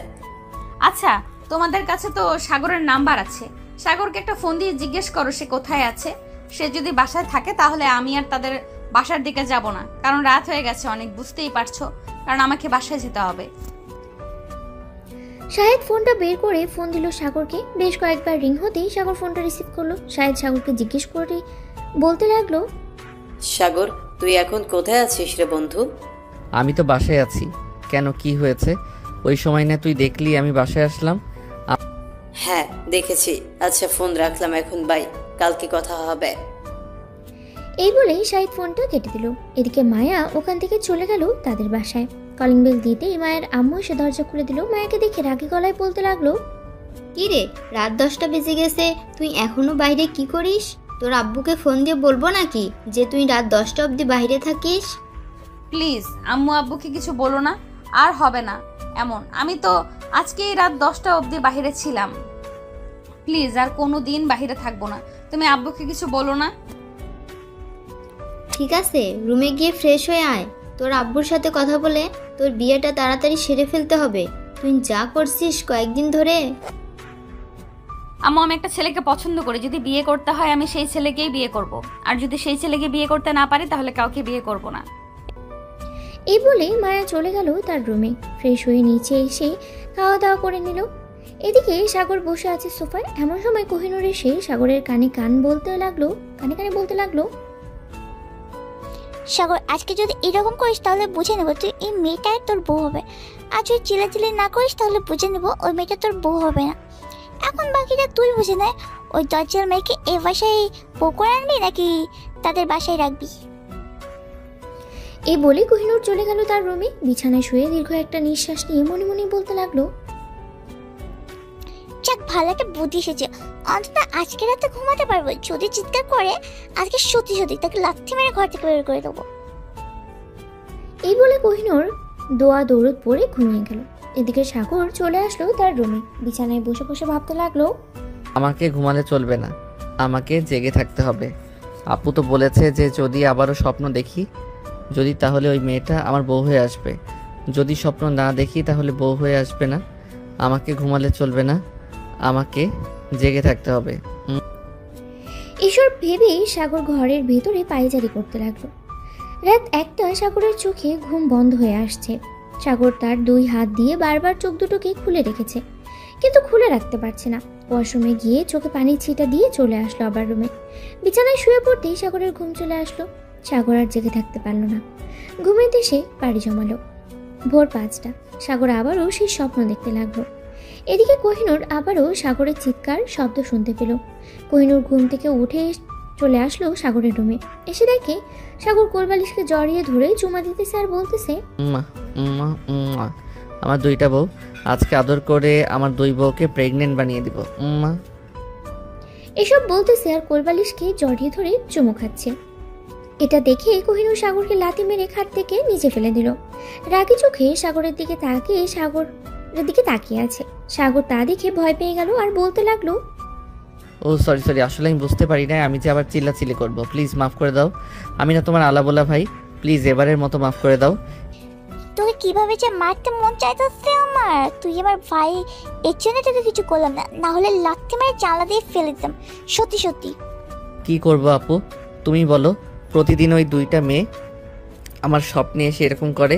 আচ্ছা, তোমাদের কাছে তো সাগরের নাম্বার আছে। সাগরকে একটা ফোন দিয়ে জিজ্ঞেস করো সে কোথায় আছে। সে যদি বাসায় থাকে তাহলে আমি আর তাদের বাসার দিকে যাব না, কারণ রাত হয়ে গেছে অনেক, বুঝতেই পারছো, কারণ আমাকে বাসায় যেতে হবে। শাহেদ ফোনটা বের করে ফোন দিল সাগরকে। বেশ কয়েকবার রিং হতেই সাগর ফোনটা রিসিভ করলো। শাহেদ সাগরকে জিজ্ঞেস করে বলতে লাগলো, সাগর, তুই এখন কোথায় আছিস রে বন্ধু? আমি তো বাসায় আছি। কেন, কি হয়েছে? ওই সময় না তুই দেখলি আমি বাসায় আসলাম? হ্যাঁ দেখেছি। আচ্ছা ফোন রাখলাম এখন, বাই, কালকে কথা হবে। এই বলেই শাহিদ ফোনটা কেটে দিল। এদিকে মায়া ওখান থেকে চলে গেল তাদের বাসায়। কলিং বেল দিতেই মায়ের আম্মু এসে দরজা খুলে দিল। মায়াকে দেখে রাগী গলায় বলতে লাগলো, কি রে, রাত 10টা বেজে গেছে, তুই এখনো বাইরে কি করিস? তোর আব্বুকে ফোন দিয়ে বলবো নাকি যে তুই রাত 10টা অবধি বাইরে থাকিস? প্লিজ আম্মু আব্বুকে কিছু বলো না, আর হবে না এমন। আমি তো আজকেই রাত 10টা অবধি বাইরে ছিলাম। প্লিজ আর কোনো দিন বাইরে থাকবো না। তুমি আব্বুকে কিছু বলো না। ঠিক আছে, রুমে গিয়ে ফ্রেশ হয়ে আয়। তোর আব্বুর সাথে কথা বলে তোর বিয়েটা তাড়াতাড়ি সেরে ফেলতে হবে। তুই যা করছিস কয়েকদিন ধরে। আম্মু আমি একটা ছেলেকে পছন্দ করি, যদি বিয়ে করতে হয় আমি সেই ছেলেকেই বিয়ে করব, আর যদি সেই ছেলেকে বিয়ে করতে না পারি তাহলে কাউকে বিয়ে করব না। এই বলে মায়া চলে গেল তার রুমে। ফ্রেশ হয়ে নিচে এসে খাওয়া দাওয়া করে নিল। এদিকে সাগর বসে আছে সোফায়। এমন সময় কোহিনূর এসে সাগরের কানে কানে বলতে লাগলো, সাগর আজকে যদি এরকম করিস তাহলে বুঝে নেবো তুই এই মেয়েটাই তোর বউ হবে, আর যদি চিল্লাচিল্লি না করিস তাহলে বুঝে নেবো ওই মেয়েটা তোর বউ হবে না। এখন বাকিটা তুই বুঝে নে, ওই দরজার মেয়েকে এ বাসায় বউ করে আনবি নাকি তাদের বাসায় রাখবি। এই বলে কোহিনূর চলে গেল তার রুমে। বিছানায় শুয়ে দীর্ঘ একটা নিঃশ্বাস নিয়ে মনে মনে বলতে লাগলো, যাক ভালো একটা বুদ্ধি এসেছে, অন্তত আজকে রাতে ঘুমাতে পারবো। যদি চিৎকার করে আজকে সত্যি সত্যি তাকে লাথি মেরে ঘর থেকে বের করে দেবো। এই বলে কোহিনূর দৌড় পরে ঘুমিয়ে গেল। এদিকে সাগর চলে আসলো তার রুমে। বিছানায় বসে বসে ভাবতে লাগলো, আমাকে ঘুমালে চলবে না, আমাকে জেগে থাকতে হবে। আপু তো বলেছে যে যদি আবারও স্বপ্ন দেখি, যদি তাহলে ওই মেয়েটা আমার বউ হয়ে আসবে, যদি স্বপ্ন না দেখি তাহলে বউ হয়ে আসবে না। আমাকে ঘুমালে চলবে না, আমাকে জেগে থাকতে হবে। এসব ভেবেই সাগর ঘরের ভেতরে পায়চারি করতে লাগলো। রাত 1টা। সাগরের চোখে ঘুম বন্ধ হয়ে আসছে। সাগর তার 2 হাত দিয়ে বারবার চোখ দুটোকে খুলে রেখেছে, কিন্তু খুলে রাখতে পারছে না। ওয়াশরুমে গিয়ে চোখে পানির ছিটা দিয়ে চলে আসলো আবার রুমে। বিছানায় শুয়ে পড়তেই সাগরের ঘুম চলে আসলো। সাগর আর জেগে থাকতে পারলো না, ঘুমের দেশে পাড়ি জমালো। ভোর 5টা। সাগর আবারও সেই স্বপ্ন দেখতে লাগলো। এদিকে কোহিনূর আবারও সাগরের চিৎকার শব্দ শুনতে পেল। কোহিনূর ঘুম থেকে উঠে চলে আসলো সাগরের রুমে। এসে দেখে সাগর কোলবালিশকে জড়িয়ে ধরে চুমা দিতেছে আর বলতেছে, আমার 2টা বউ, আজকে আদর করে আমার 2 বউকে প্রেগনেন্ট বানিয়ে দিব। এসব বলতেছে আর কোলবালিশকে জড়িয়ে ধরে চুমু খাচ্ছে। এটা দেখে কোহিনূর সাগরকে লাথি মেরে খাট থেকে নিচে ফেলে দিল। রাগী চোখে সাগরের দিকে তাকিয়ে আছে। সাগর তা দেখে ভয় পেয়ে গেল আর বলতে লাগলো, ও সরি, আসলে আমি বুঝতে পারি না, আমি যে আবার চিল্লাচিল্লি করবো, প্লিজ মাফ করে দাও। আমি না তোমার আলাবোলা ভাই, প্লিজ এবারের মতো মাফ করে দাও। তোকে কিভাবে যে মারতে মন চাইতেছে আমার, তুই আমার ভাই, এর জন্য তোকে কিছু করলাম না, না হলে লাথি মেরে জানলা দিয়ে ফেলে দিতাম। সত্যি সত্যি কি করবো আপু তুমি বলো? প্রতিদিন ওই 2টা মেয়ে আমার স্বপ্নে এসে এরকম করে,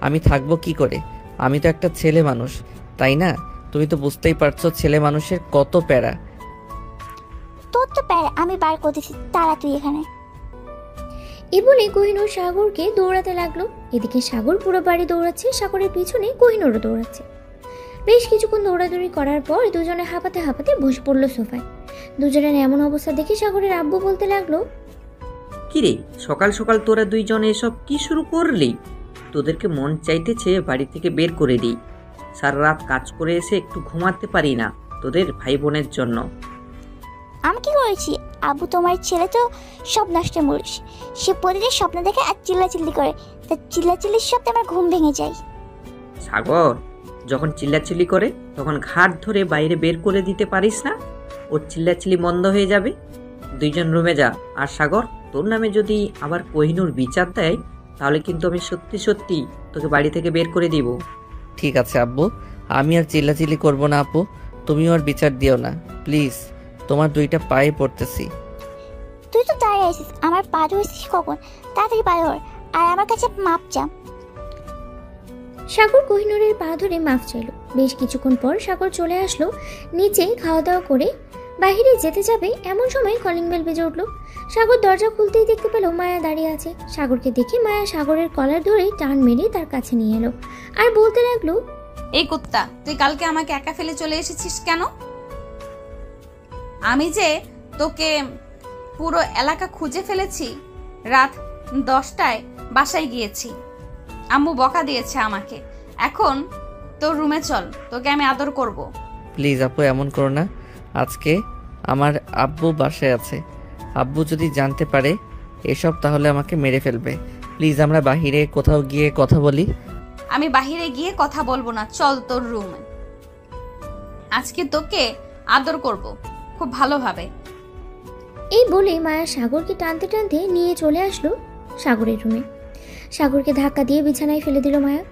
আমি থাকবো কি করে? আমি তো একটা ছেলে মানুষ, তাই না? তুমি তো বুঝতেই পারছো ছেলে মানুষের কত প্যারা। তোর তো প্যারা আমি বার করতেছি, তারা তুই এখানে। এ বলে কোহিনূর সাগরকে দৌড়াতে লাগলো। এদিকে সাগর পুরো বাড়ি দৌড়াচ্ছে, সাগরের পিছনে কোহিনূরও দৌড়াচ্ছে। বেশ কিছুক্ষণ দৌড়াদৌড়ি করার পর দুজনে হাঁপাতে হাঁপাতে বসে পড়লো সোফায়। দুজনের এমন অবস্থা দেখে সাগরের আব্বু বলতে লাগলো, কিরে সকাল সকাল তোরা 2 জন এসব কি শুরু করলি? তোদেরকে মন চাইতেছে বাড়ি থেকে বের করে দিই। সারা রাত কাজ করে এসে একটু ঘুমাতে পারি না তোদের ভাই বোনের জন্য। আমি কি করেছি আবু? তোমার ছেলে তো সব নষ্ট মরিস, সে প্রতিদিন স্বপ্ন দেখে আর চিল্লাচিল্লি করে, তার চিল্লাচিল্লির শব্দে আমার ঘুম ভেঙে যায়। সাগর যখন চিল্লাচিল্লি করে তখন ঘাট ধরে বাইরে বের করে দিতে পারিস না? ওর চিল্লাচিল্লি বন্ধ হয়ে যাবে। 2 জন রুমে যা। আর সাগর তোর নামে যদি আবার কোহিনূর বিচার দেয় তাহলে কিন্তু আমি সত্যি সত্যি তোকে বাড়ি থেকে বের করে দিব। ঠিক আছে আব্বু, আমি আর চিল্লাচিল্লি করবো না আপু, তুমিও আর বিচার দিও না প্লিজ, তোমার 2টা পায়ে পড়তেছি। তুই তো দাঁড়িয়ে আছিস, আমার পা ধরেছিস কখন? তাড়াতাড়ি পা ধর আর আমার কাছে মাপ চা। সাগর কোহিনূরের পা ধরে মাফ চাইল। বেশ কিছুক্ষণ পর সাগর চলে আসলো নিচে। খাওয়া দাওয়া করে বাইরে যেতে যাবে এমন সময় কলিং বেল বেজে উঠলো। সাগর দরজা খুলতেই দেখতে পেল মায়া দাঁড়িয়ে আছে। সাগরকে দেখে মায়া সাগরের কলার ধরে টান মেরে তার কাছে নিয়ে এলো আর বলতে লাগলো, এই কুত্তা, তুই কালকে আমাকে একা ফেলে চলে এসেছিস কেন? আমি যে তোকে পুরো এলাকা খুঁজে ফেলেছি। রাত 10টায় বাসায় গিয়েছি, আম্মু বকা দিয়েছে আমাকে। এখন তোর রুমে চল, তোকে আমি আদর করব। প্লিজ আপু এমন করো না, আজকে আমার আব্বু বাসায় আছে, আব্বু যদি জানতে পারে এসব তাহলে আমাকে মেরে ফেলবে। প্লিজ আমরা বাহিরে কোথাও গিয়ে কথা বলি। আমি বাহিরে গিয়ে কথা বলবো না, চল তোর রুমে, আজকে তোকে আদর করব খুব ভালোভাবে। এই বলে মায়া সাগরকে টানতে টানতে নিয়ে চলে আসলো সাগরের রুমে। সাগরকে ধাক্কা দিয়ে বিছানায় ফেলে দিল মায়া।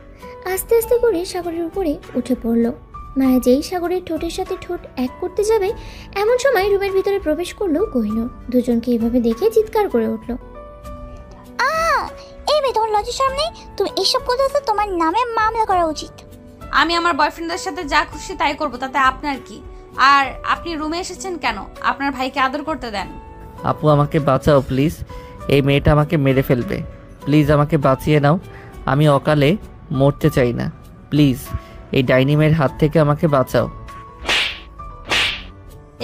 আস্তে আস্তে করে সাগরের উপরে উঠে পড়লো। মায়া যেই সাগরের ঠোঁটের সাথে ঠোঁট এক করতে যাবে এমন সময় রুমের ভিতরে প্রবেশ করলো কোহিনূর। দুজনকে এভাবে দেখে চিৎকার করে উঠল। এই মেয়ে, তোমার লজ্জা শরম নেই? তুমি এসব করতেছো, তোমার নামে মামলা করা উচিত। আমি আমার বয়ফ্রেন্ডের সাথে যা খুশি তাই করব, তাতে আপনার কি? আর আপনি রুমে এসেছেন কেন? আপনার ভাইকে আদর করতে দেন। আপু আমাকে বাঁচাও প্লিজ, এই মেয়েটা আমাকে মেরে ফেলবে, প্লিজ আমাকে বাঁচিয়ে নাও, আমি অকালে মরতে চাই না, প্লিজ এই ডাইনি মেয়ের হাত থেকে আমাকে বাঁচাও।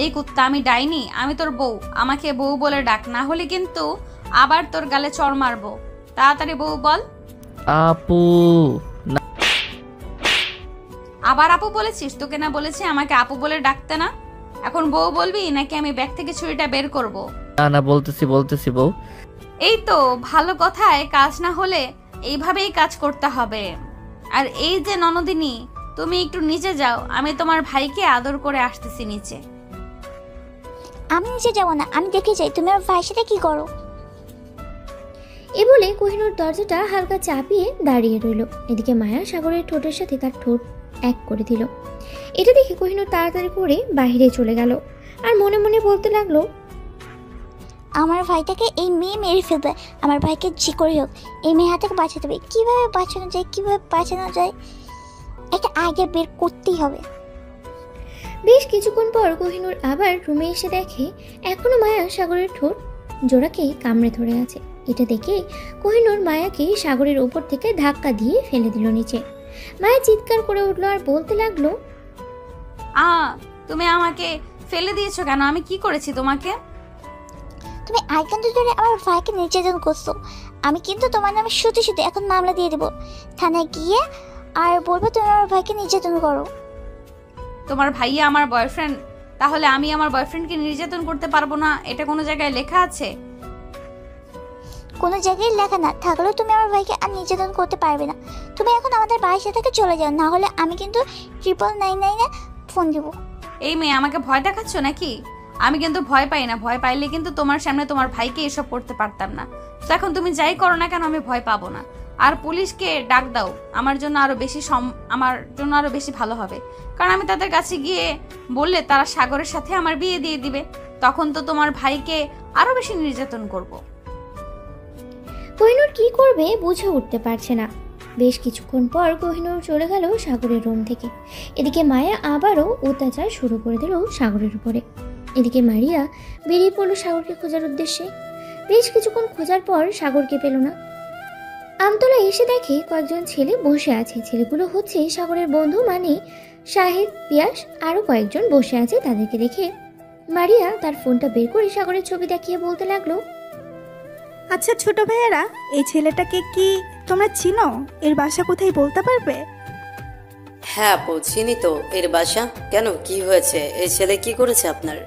এই কুত্তা, আমি ডাইনি? আমি তোর বউ, আমাকে বউ বলে ডাক, না হলে কিন্তু আবার তোর গালে চড় মারবো। তাড়াতাড়ি বউ বল। আপু না। আবার আপু বলেছিস? তোকে না বলেছি আমাকে আপু বলে ডাকতে না? এখন বউ বলবি নাকি আমি ব্যাগ থেকে ছুরিটা বের করব? না বলতেছি বউ। এই তো ভালো কথায় কাজ না হলে এইভাবেই কাজ করতে হবে। আর এই যে ননদিনী, তুমি একটু নিচে যাও, আমি তোমার ভাইকে আদর করে আসতেছি নিচে। আমি নিচে যাবো না, আমি দেখে যাই তুমি আমার ভাইয়ের সাথে কি করো। এ বলে কোহিনূর দরজাটা হালকা চাপিয়ে দাঁড়িয়ে রইল। এদিকে মায়া সাগরের ঠোঁটের সাথে তার ঠোঁট এক করে দিল। এটা দেখে কোহিনূর তাড়াতাড়ি করে বাইরে চলে গেল আর মনে মনে বলতে লাগলো, আমার ভাইটাকে এই মেয়ে মেরে ফেলবে, আমার ভাইকে যে করে হোক এই মেয়ে হাত থেকে বাঁচাতে হবে। কীভাবে বাঁচানো যায় একটা আইডিয়া বের করতেই হবে। বেশ কিছুক্ষণ পর কোহিনূর আবার রুমে এসে দেখে এখনো মায়া সাগরের ঠোঁট জোড়াকে কামড়ে ধরে আছে। এটা দেখে কোহিনূর মায়াকে সাগরের ওপর থেকে ধাক্কা দিয়ে ফেলে দিল নিচে। মায়া চিৎকার করে উঠলো আর বলতে লাগলো, তুমি আমাকে ফেলে দিয়েছো কেন? আমি কি করেছি তোমাকে? তুমি আইকান্ত ধরে আমার ভাইকে নির্যাতন করছো। আমি কিন্তু তোমার নামে সত্যি এখন মামলা দিয়ে দেবো থানায় গিয়ে, আর বলবো তুমি আমার ভাইকে নির্যাতন করো। তোমার ভাইয়া আমার বয়ফ্রেন্ড, তাহলে আমি আমার বয়ফ্রেন্ডকে নির্যাতন করতে পারবো না? এটা কোনো জায়গায় লেখা আছে? কোনো জায়গায় লেখা না থাকলেও তুমি আমার ভাইকে আর নির্যাতন করতে পারবে না। তুমি এখন আমাদের বাড়ির থেকে চলে যাও, না হলে আমি কিন্তু 999-এ ফোন দিব। এই মেয়ে, আমাকে ভয় দেখাচ্ছ নাকি? আমি কিন্তু ভয় পাই না, ভয় পাইলে কিন্তু তোমার সামনে তোমার ভাইকে এসব করতে পারতাম না। তো এখন তুমি যাই করো না কেন, আমি ভয় পাবো না। আর পুলিশকে ডাক দাও, আমার জন্য আরো বেশি ভালো হবে। কারণ আমি তাদের কাছে গিয়ে বললে তারা সাগরের সাথে আমার বিয়ে দিয়ে দিবে, তখন তো তোমার ভাইকে আরো বেশি নির্যাতন করব। কোহিনূর কি করবে বুঝে উঠতে পারছে না। বেশ কিছুক্ষণ পর কোহিনূর চলে গেল সাগরের রুম থেকে। এদিকে মায়া আবারও অত্যাচার শুরু করে দিল সাগরের উপরে। এদিকে মারিয়া বেরিয়ে পড়ল সাগরকে খোঁজার উদ্দেশ্যে। বেশ কিছুক্ষণ খোঁজার পর সাগরকে পেল না। আমতলা এসে দেখে কয়েকজন ছেলে বসে আছে। ছেলেগুলো হচ্ছে সাগরের বন্ধু, মানে শাহিদ, পিয়াস, আরো কয়েকজন বসে আছে। তাদেরকে দেখে মারিয়া তার ফোনটা বের করে সাগরের ছবি দেখিয়ে বলতে লাগলো, আচ্ছা ছোট ভাইয়েরা, এই ছেলেটাকে কি তোমরা চিনো? এর বাসা কোথায় বলতে পারবে? হ্যাঁ আপু, চিনি তো এর বাসা। কেন, কি হয়েছে? এই ছেলে কি করেছে আপনার?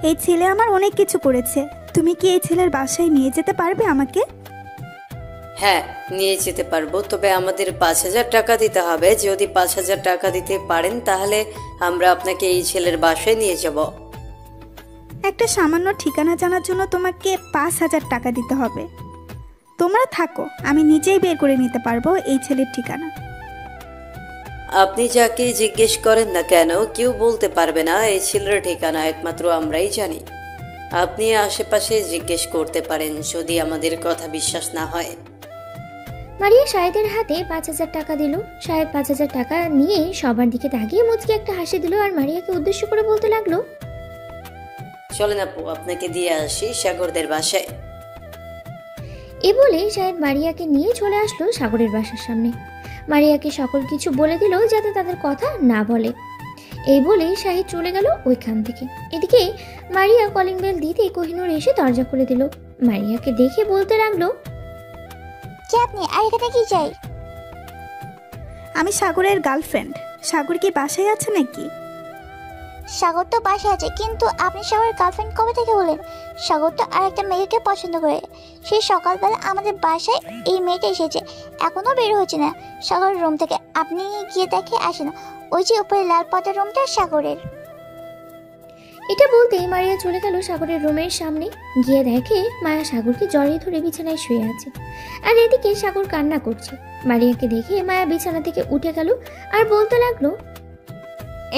এই ছেলে আমার অনেক কিছু করেছে। তুমি কি এই ছেলের বাসায় নিয়ে যেতে পারবে আমাকে? হ্যাঁ, নিয়ে যেতে পারবো, তবে আমাদের 5,000 টাকা দিতে হবে। যদি 5,000 টাকা দিতে পারেন তাহলে আমরা আপনাকে এই ছেলের বাসায় নিয়ে যাব। একটা সামান্য ঠিকানা জানার জন্য তোমাকে 5,000 টাকা দিতে হবে। তোমরা থাকো, আমি নিজেই বের করে নিতে পারবো এই ছেলের ঠিকানা। আপনি যাকে জিজ্ঞেস করেন না কেন, কেউ বলতে পারবে না এই ছেলের ঠিকানা, একমাত্র আমরাই জানি। আপনি আশেপাশে জিজ্ঞেস করতে পারেন যদি আমাদের কথা বিশ্বাস না হয়। মারিয়া শাহেদের হাতে 5,000 টাকা দিল। শাহেদ 5,000 টাকা নিয়ে সবার দিকে তাকিয়ে মুচকি একটা হাসি দিল আর মারিয়াকে উদ্দেশ্য করে বলতে লাগলো, চলেন আপু, আপনাকে দিয়ে আসি সাগরদের বাসায়। এ বলে শাহেদ মারিয়াকে নিয়ে চলে আসলো সাগরের বাসার সামনে। মারিয়াকে সকল কিছু বলে দিল যাতে তাদের কথা না বলে। এই বলে শাহিদ চলে গেল ওইখান থেকে। এদিকে মারিয়া কলিং বেল দিতে কোহিনূর এসে দরজা খুলে দিল। মারিয়াকে দেখে বলতে লাগলো, কে আপনি আর এখানে কি চাই? আমি সাগরের গার্লফ্রেন্ড। সাগর কি বাসায় আছে নাকি? সাগর তো বাসায় আছে, কিন্তু আপনি সাগরের গার্লফ্রেন্ড কবে থেকে হলেন? সাগর তো আর একটা মেয়েকে পছন্দ করে। সেই সকালবেলা আমাদের বাসায় এই মেয়েটা এসেছে, এখনো বের হচ্ছে না সাগরের রুম থেকে। আপনি গিয়ে দেখে আসেন, ওই যে উপরে লাল পর্দার রুমটা সাগরের। এটা বলতেই মারিয়া চলে গেল সাগরের রুমের সামনে। গিয়ে দেখে মায়া সাগরকে জড়িয়ে ধরে বিছানায় শুয়ে আছে, আর এদিকে সাগর কান্না করছে। মারিয়াকে দেখে মায়া বিছানা থেকে উঠে গেল আর বলতে লাগলো,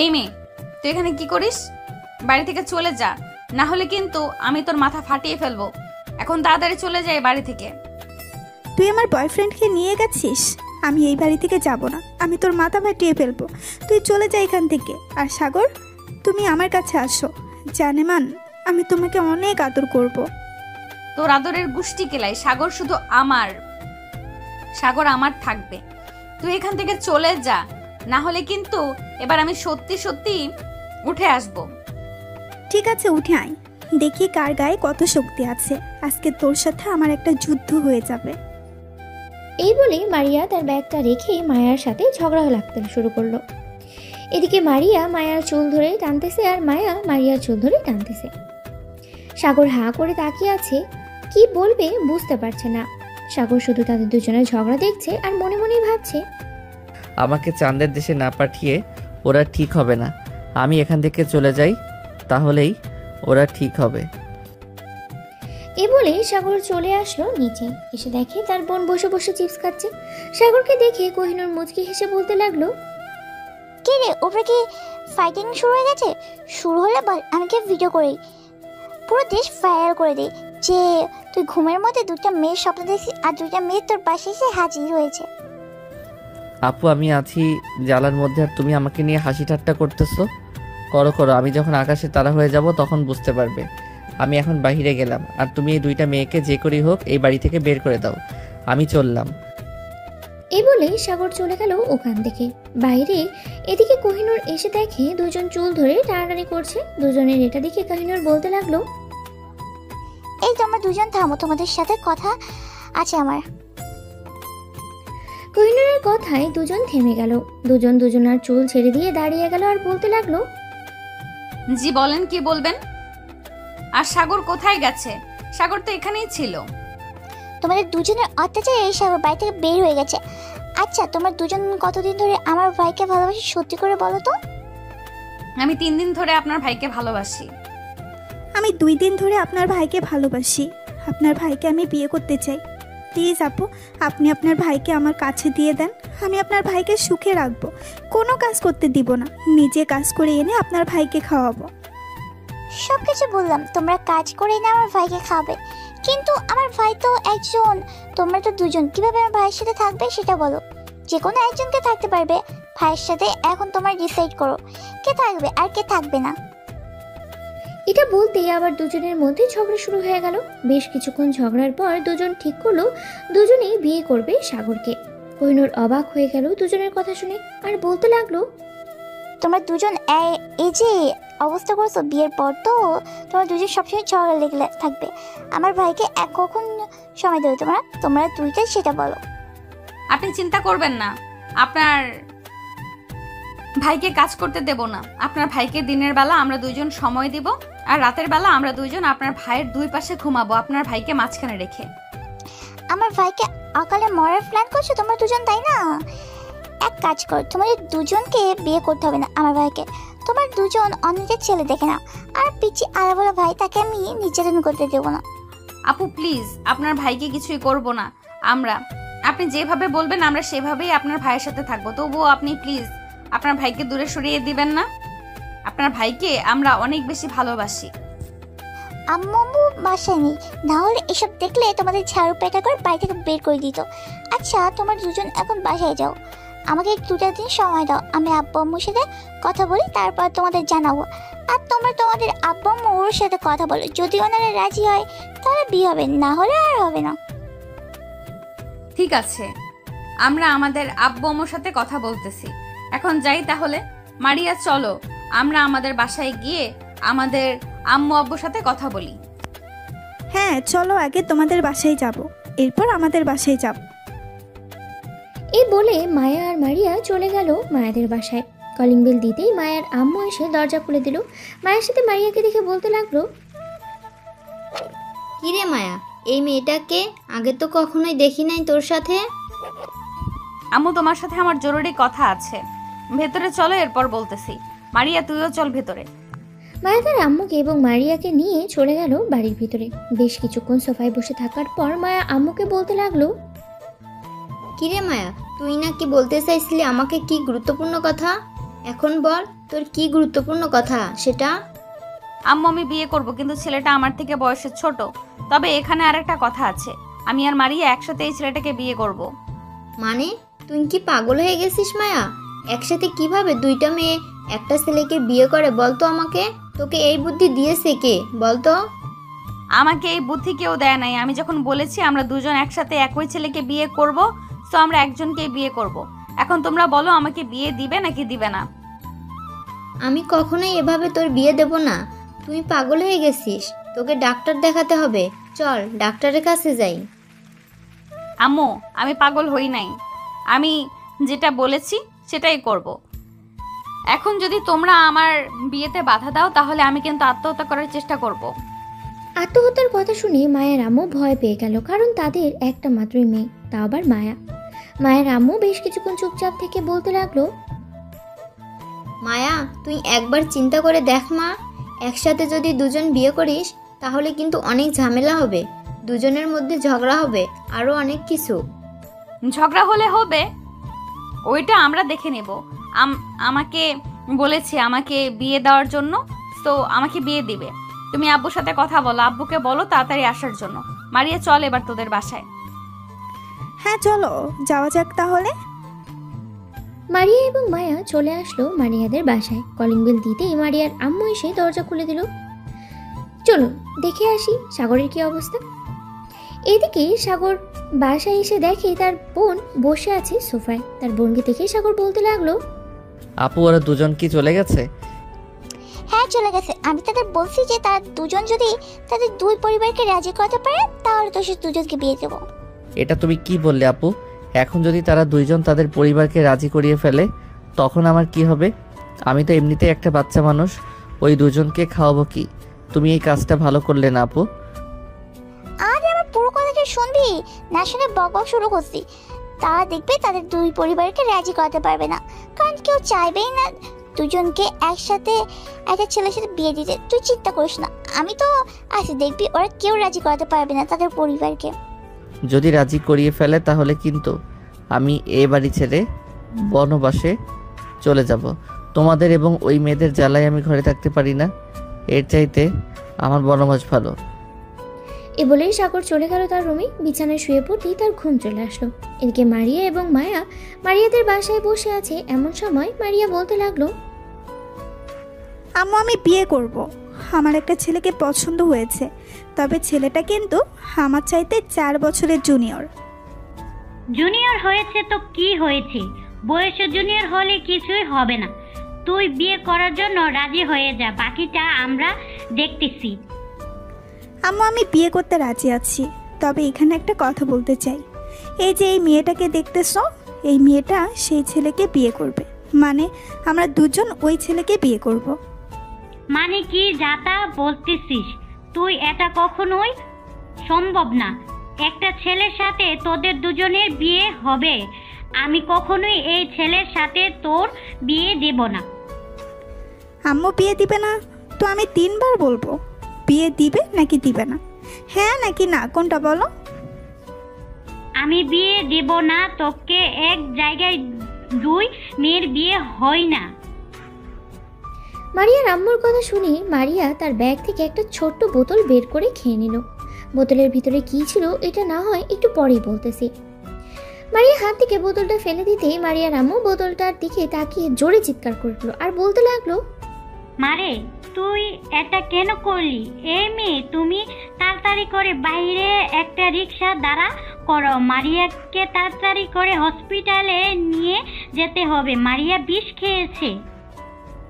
এই মেয়ে, তুই এখানে কি করিস? বাড়ি থেকে চলে যা, না হলে কিন্তু আমি তোর মাথা ফাটিয়ে ফেলবো। এখন তাড়াতাড়ি চলে যাই বাড়ি থেকে। তুই আমার বয়ফ্রেন্ডকে নিয়ে গেছিস? আমি এই বাড়ি থেকে যাব না, আমি তোর মাথা ফাটিয়ে ফেলবো। তুই চলে যা এখান থেকে। আর সাগর, তুমি আমার কাছে আসো। জানেমান, আমি তোমাকে অনেক আদর করব। তোর আদরের গুষ্টি কেলাই। সাগর শুধু আমার, সাগর আমার থাকবে। তুই এখান থেকে চলে যা, না হলে কিন্তু এবার আমি সত্যি সত্যি উঠে আসব। ঠিক আছে, উঠে আয়, দেখি কার গায়ে কত শক্তি আছে। আজকে তোর সাথে আমার একটা যুদ্ধ হয়ে যাবে। এই বলে মারিয়া তার ব্যাগটা রেখে মায়ার সাথে ঝগড়া লাগতে শুরু করলো। এদিকে মারিয়া মায়ার চুল ধরে টানতেছে আর মায়া মারিয়ার চুল ধরে টানতেছে। সাগর হাঁ করে তাকিয়ে আছে, কি বলবে বুঝতে পারছে না। সাগর শুধু তাদের দুজনের ঝগড়া দেখছে আর মনে মনেই ভাবছে, আমাকে চাঁদের দেশে না পাঠিয়ে ওরা ঠিক হবে না। আমি এখান থেকে চলে যাই, তাহলেই ওরা ঠিক হবে। এ বলে সাগর চলে আসলো নিচে। এসে দেখে তার বোন বসে বসে চিপস খাচ্ছে। সাগরকে দেখে কোহিনূর মুচকি হেসে বলতে লাগলো, কে রে, ওপরে কি ফাইটিং শুরু হয়ে গেছে? শুরু হলে বল, আমাকে ভিডিও করে পুরো দেশ ভাইরাল করে দে যে তুই ঘুমের মধ্যে দুটা মেয়ের স্বপ্ন দেখছিস আর দুটা মেয়ে তোর পাশে এসে হাজির হয়েছে। আপু, আমি আছি জ্বালার মধ্যে আর তুমি আমাকে নিয়ে হাসি ঠাট্টা করতেছো। করো করো, আমি যখন আকাশে তারা হয়ে যাব তখন বুঝতে পারবে। আমি এখন বাইরে গেলাম, আর তুমি এই দুইটা মেয়েকে যে করেই হোক এই বাড়ি থেকে বের করে দাও। আমি চললাম। এই বলে সাগর চলে গেল ওখান থেকে বাইরে। এদিকে কোহিনূর এসে দেখে দুজন চুল ধরে টানাটানি করছে। দুজনের এটা দেখে কোহিনূর বলতে লাগলো, এই তোমরা দুজন থামো, তোমাদের সাথে কথা আছে আমার। কোহিনূরের কথায় দুজন থেমে গেল। দুজন দুজনার চুল ছেড়ে দিয়ে দাঁড়িয়ে গেল আর বলতে লাগলো, জি বলেন, কি বলবেন? আর সাগর কোথায় গেছে? সাগর তো এখানেই ছিল। তোমাদের দুজনের অত্যাচারে এই সাগর বাড়ি থেকে বের হয়ে গেছে। আচ্ছা, তোমরা দুজন কতদিন ধরে আমার ভাইকে ভালোবাসি সত্যি করে বলো তো? আমি 3 দিন ধরে আপনার ভাইকে ভালোবাসি। আমি 2 দিন ধরে আপনার ভাইকে ভালোবাসি। আপনার ভাইকে আমি বিয়ে করতে চাই। প্লিজ আপু, আপনি আপনার ভাইকে আমার কাছে দিয়ে দেন। আমি আপনার ভাইকে সুখে রাখবো, কোনো কাজ করতে দিব না। নিজে কাজ করে এনে আপনার ভাইকে খাওয়াবো। সব কিছু বললাম, তোমরা কাজ করে এনে আমার ভাইকে খাবে, কিন্তু আমার ভাই তো একজন, তোমরা তো দুজন। কিভাবে আমার ভাইয়ের সাথে থাকবে সেটা বলো। যে কোনো একজনকে থাকতে পারবে ভাইয়ের সাথে। এখন তোমরা ডিসাইড করো কে থাকবে আর কে থাকবে না। এটা বলতেই আবার দুজনের মধ্যে ঝগড়া শুরু হয়ে গেল। বেশ কিছুক্ষণ ঝগড়ার পর দুজন ঠিক করলো দুজনেই বিয়ে করবে সাগরকে। কোহিনূর অবাক হয়ে গেল দুজনের কথা শুনে আর বলতে লাগলো, তোমরা দুজন এই যে অবস্থা করছো, বিয়ের পর তো তোমরা দুজন সবসময় ঝগড়া লেগে থাকবে। আমার ভাইকে কখন সময় দেবে তোমরা দুইটাই সেটা বলো। আপনি চিন্তা করবেন না, আপনার ভাইকে কাজ করতে দেব না। আপনার ভাইকে দিনের বেলা আমরা দুইজন সময় দিব, আর রাতের বেলা আমরা দুইজন আপনার ভাইয়ের দুই পাশে ঘুমাবো, আপনার ভাইকে মাঝখানে রেখে। আমার ভাইকে অকালে মরার প্ল্যান করছো তোমরা দুজন, তাই না? এক কাজ কর, তোমাদের দুজনকে বিয়ে করতে হবে না আমার ভাইকে। তোমার দুজন অন্যদের ছেলে দেখে নাও। আর পিচি আলাবলা ভাই, তাকে আমি নির্যাতন করতে দেবো না। আপু প্লিজ, আপনার ভাইকে কিছুই করব না আমরা। আপনি যেভাবে বলবেন আমরা সেভাবেই আপনার ভাইয়ের সাথে থাকবো। তবুও আপনি প্লিজ আপনার ভাইকে দূরে সরিয়ে দিবেন না। আপনার ভাইকে আমরা অনেক বেশি ভালোবাসি। আম্মু বাসায় নেই, না হলে এসব দেখলে তোমাদের ঝাড়ু পেটা করে বাড়ি থেকে বের করে দিত। আচ্ছা, তোমার দুজন এখন বাসায় যাও, আমাকে 2টা দিন সময় দাও। আমি আব্বু আম্মুর সাথে কথা বলি, তারপর তোমাদের জানাবো। আর তোমরা তোমাদের আব্বু আম্মুর সাথে কথা বলো, যদি ওনারা রাজি হয় তাহলে বিয়ে হবে, না হলে আর হবে না। ঠিক আছে, আমরা আমাদের আব্বু আম্মুর সাথে কথা বলতেছি। এখন যাই তাহলে। মারিয়া চলো, আমরা আমাদের বাসায় গিয়ে আমাদের আম্মু আব্বুর সাথে কথা বলি। হ্যাঁ চলো, আগে তোমাদের বাসায় যাব, এরপর আমাদের বাসায় যাব। এই বলে মায়া আর মারিয়া চলে গেল মায়াদের বাসায়। কলিং বেল দিতেই মায়ার আম্মু এসে দরজা খুলে দিল। মায়ের সাথে মারিয়াকে দেখে বলতে লাগলো, কিরে মায়া, এই মেয়েটাকে আগে তো কখনোই দেখি নাই তোর সাথে। আম্মু, তোমার সাথে আমার জরুরি কথা আছে, ভেতরে চলো, এরপর বলতেছি। মারিয়া তুইও চল ভেতরে। মায়া তার আম্মুকে এবং মারিয়াকে নিয়ে চলে গেল বাড়ির ভিতরে। বেশ কিছুক্ষণ সোফায় বসে থাকার পর মায়া আম্মুকে বলতে লাগলো, কিরে মায়া, তুই না কি বলতে চাইছিলি আমাকে কি গুরুত্বপূর্ণ কথা? এখন বল তোর কি গুরুত্বপূর্ণ কথা সেটা। আম্মু, আমি বিয়ে করব, কিন্তু ছেলেটা আমার থেকে বয়সে ছোট। তবে এখানে আর একটা কথা আছে, আমি আর মারিয়া একসাথে এই ছেলেটাকে বিয়ে করব। মানে তুই কি পাগল হয়ে গেছিস মায়া? একসাথে কিভাবে দুইটা মেয়ে একটা ছেলেকে বিয়ে করে বলতো আমাকে? তোকে এই বুদ্ধি দিয়েছে কে বলতো? আমাকে এই বুদ্ধি কেউ দেয় নাই। আমি যখন বলেছি আমরা দুজন একসাথে একই ছেলেকে বিয়ে করব, তো আমরা একজনকেই বিয়ে করব। এখন তোমরা বলো, আমাকে বিয়ে দিবে নাকি দিবে না? আমি কখনোই এভাবে তোর বিয়ে দেব না। তুই পাগল হয়ে গেছিস, তোকে ডাক্তার দেখাতে হবে। চল ডাক্তারের কাছে যাই। আম্মু, আমি পাগল হই নাই। আমি যেটা বলেছি সেটাই করব। এখন যদি তোমরা আমার বিয়েতে বাধা দাও, তাহলে আমি কিন্তু আত্মহত্যা করার চেষ্টা করব। আত্মহত্যার কথা শুনে মায়ের আম্মু ভয় পেয়ে গেল, কারণ তাদের একটা মাত্রই মেয়ে, তা আবার মায়া। মায়ের আম্মু বেশ কিছুক্ষণ চুপচাপ থেকে বলতে লাগলো, মায়া তুই একবার চিন্তা করে দেখ মা, একসাথে যদি দুজন বিয়ে করিস তাহলে কিন্তু অনেক ঝামেলা হবে, দুজনের মধ্যে ঝগড়া হবে, আরও অনেক কিছু। ঝগড়া হলে হবে, ওইটা আমরা দেখে নেব। আমাকে বলেছে আমাকে বিয়ে দেওয়ার জন্য, তো আমাকে বিয়ে দিবে। তুমি আব্বুর সাথে কথা বলো, আব্বুকে বলো তাড়াতাড়ি আসার জন্য। মারিয়া, চল এবার তোদের বাসায়। হ্যাঁ চলো, যাওয়া যাক তাহলে। মারিয়া এবং মায়া চলে আসলো মারিয়াদের বাসায়। কলিং বেল দিতেই মারিয়ার আম্মু এসে দরজা খুলে দিল। চলো দেখে আসি সাগরের কি অবস্থা। এদিকে সাগর বাসায় এসে দেখে তার বোন বসে আছে সোফায়। তার বোনকে দেখে সাগর বলতে লাগলো, আপু ওরা দুজন কি চলে গেছে? হ্যাঁ চলে গেছে। আমি তাদের বলছি যে তার দুজন যদি তাদের দুই পরিবারকে রাজি করাতে পারে তাহলে তো সে দুজনকে বিয়ে দেবো। এটা তুমি কি বললে আপু? এখন যদি তারা দুইজন তাদের পরিবারকে রাজি করিয়ে ফেলে তখন আমার কি হবে? আমি তো এমনিতেই একটা বাচ্চা মানুষ, ওই দুজনকে খাওয়াবো কি? তুমি এই কাজটা ভালো করলে না আপু। আজ আমার পুরো কথাটা শুনবি না, শুনে বক বক শুরু করছি। তারা দেখবে তাদের দুই পরিবারকে রাজি করাতে পারবে না, কারণ কেউ চাইবেই না দুজনকে একসাথে একটা ছেলের সাথে বিয়ে দিতে। তুই চিন্তা করিস না, আমি তো আছি, দেখবি ওরা কেউ রাজি করাতে পারবে না তাদের পরিবারকে। যদি রাজি করিয়ে ফেলে তাহলে কিন্তু আমি এ বাড়ি ছেড়ে বনবাসে চলে যাব। তোমাদের এবং ওই মেয়েদের জ্বালায় আমি ঘরে থাকতে পারি না, এর চাইতে আমার বনবাস ভালো। এ বলেই সাগর চলে গেল তার রুমে। বিছানায় শুয়ে পড়তেই তার ঘুম চলে আসলো। এদিকে মারিয়া এবং মায়া মারিয়াদের বাসায় বসে আছে। এমন সময় মারিয়া বলতে লাগলো, আম্মু আমি বিয়ে করব। আমার একটা ছেলেকে পছন্দ হয়েছে, তবে ছেলেটা কিন্তু আমার চাইতে 4 বছরের জুনিয়র। জুনিয়র হয়েছে তো কি হয়েছে, বয়সে জুনিয়র হলে কিছুই হবে না। তুই বিয়ে করার জন্য রাজি হয়ে যা, বাকিটা আমরা দেখতেছি। আম্মু আমি বিয়ে করতে রাজি আছি, তবে এখানে একটা কথা বলতে চাই। এই যে এই মেয়েটাকে দেখতেছো, এই মেয়েটা সেই ছেলেকে বিয়ে করবে, মানে আমরা দুজন ওই ছেলেকে বিয়ে করব। মানে কি যাতা বলতেছিস তুই? এটা কখনোই সম্ভব না। একটা ছেলের সাথে তোদের দুজনের বিয়ে হবে। আমি কখনোই এই ছেলের সাথে তোর বিয়ে দেব না। আম্মু বিয়ে দিবে না তো আমি 3 বার বলবো, বিয়ে দিবে নাকি দিবে না, হ্যাঁ নাকি না, কোনটা বলো? আমি বিয়ে দেব না। তোকে এক জায়গায় 2 মেয়ের বিয়ে হয় না। মারিয়ার আম্মুর কথা শুনে মারিয়া তার ব্যাগ থেকে একটা ছোট্ট বোতল বের করে খেয়ে নিল। বোতলের ভিতরে কি ছিল এটা না হয় একটু পরেই বলতেছি। মারিয়া হাত থেকে বোতলটা ফেলে দিতেই মারিয়ার আম্মু বোতলটার দিকে তাকিয়ে জোরে চিৎকার করলো আর বলতে লাগলো, মারে তুই এটা কেন করলি? এই মেয়ে, তুমি তাড়াতাড়ি করে বাইরে একটা রিক্সা দাঁড়া করো। মারিয়াকে তাড়াতাড়ি করে হসপিটালে নিয়ে যেতে হবে, মারিয়া বিষ খেয়েছে।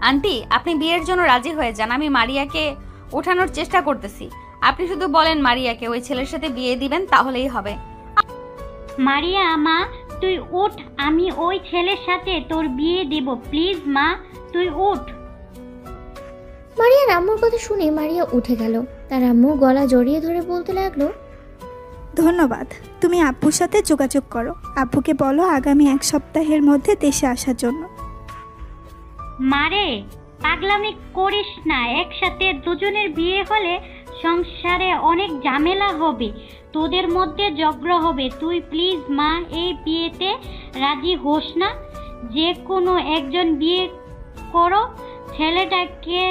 আন্টি, আপনি বিয়ের জন্য রাজি হয়ে যান, আমি মারিয়াকে ওঠানোর চেষ্টা করতেছি। আপনি শুধু বলেন মারিয়াকে ওই ছেলের সাথে বিয়ে দিবেন, তাহলেই হবে। মারিয়া মা তুই উঠ, আমি ওই ছেলের সাথে তোর বিয়ে দেব। প্লিজ মা তুই উঠ। মারিয়ার আম্মুর কথা শুনে মারিয়া উঠে গেল। তার আম্মু গলা জড়িয়ে ধরে বলতে লাগলো, ধন্যবাদ, তুমি আব্বুর সাথে যোগাযোগ করো, আব্বুকে বলো আগামী 1 সপ্তাহের মধ্যে দেশে আসার জন্য। মারে পাগলামি করিস না। একসাথে দুজনের বিয়ে হলে সংসারে অনেক ঝামেলা হবে, তোদের মধ্যে ঝগড়া হবে। তুই প্লিজ মা এই বিয়েতে রাজি হোস না। যে কোনো একজন বিয়ে করো ছেলেটাকে,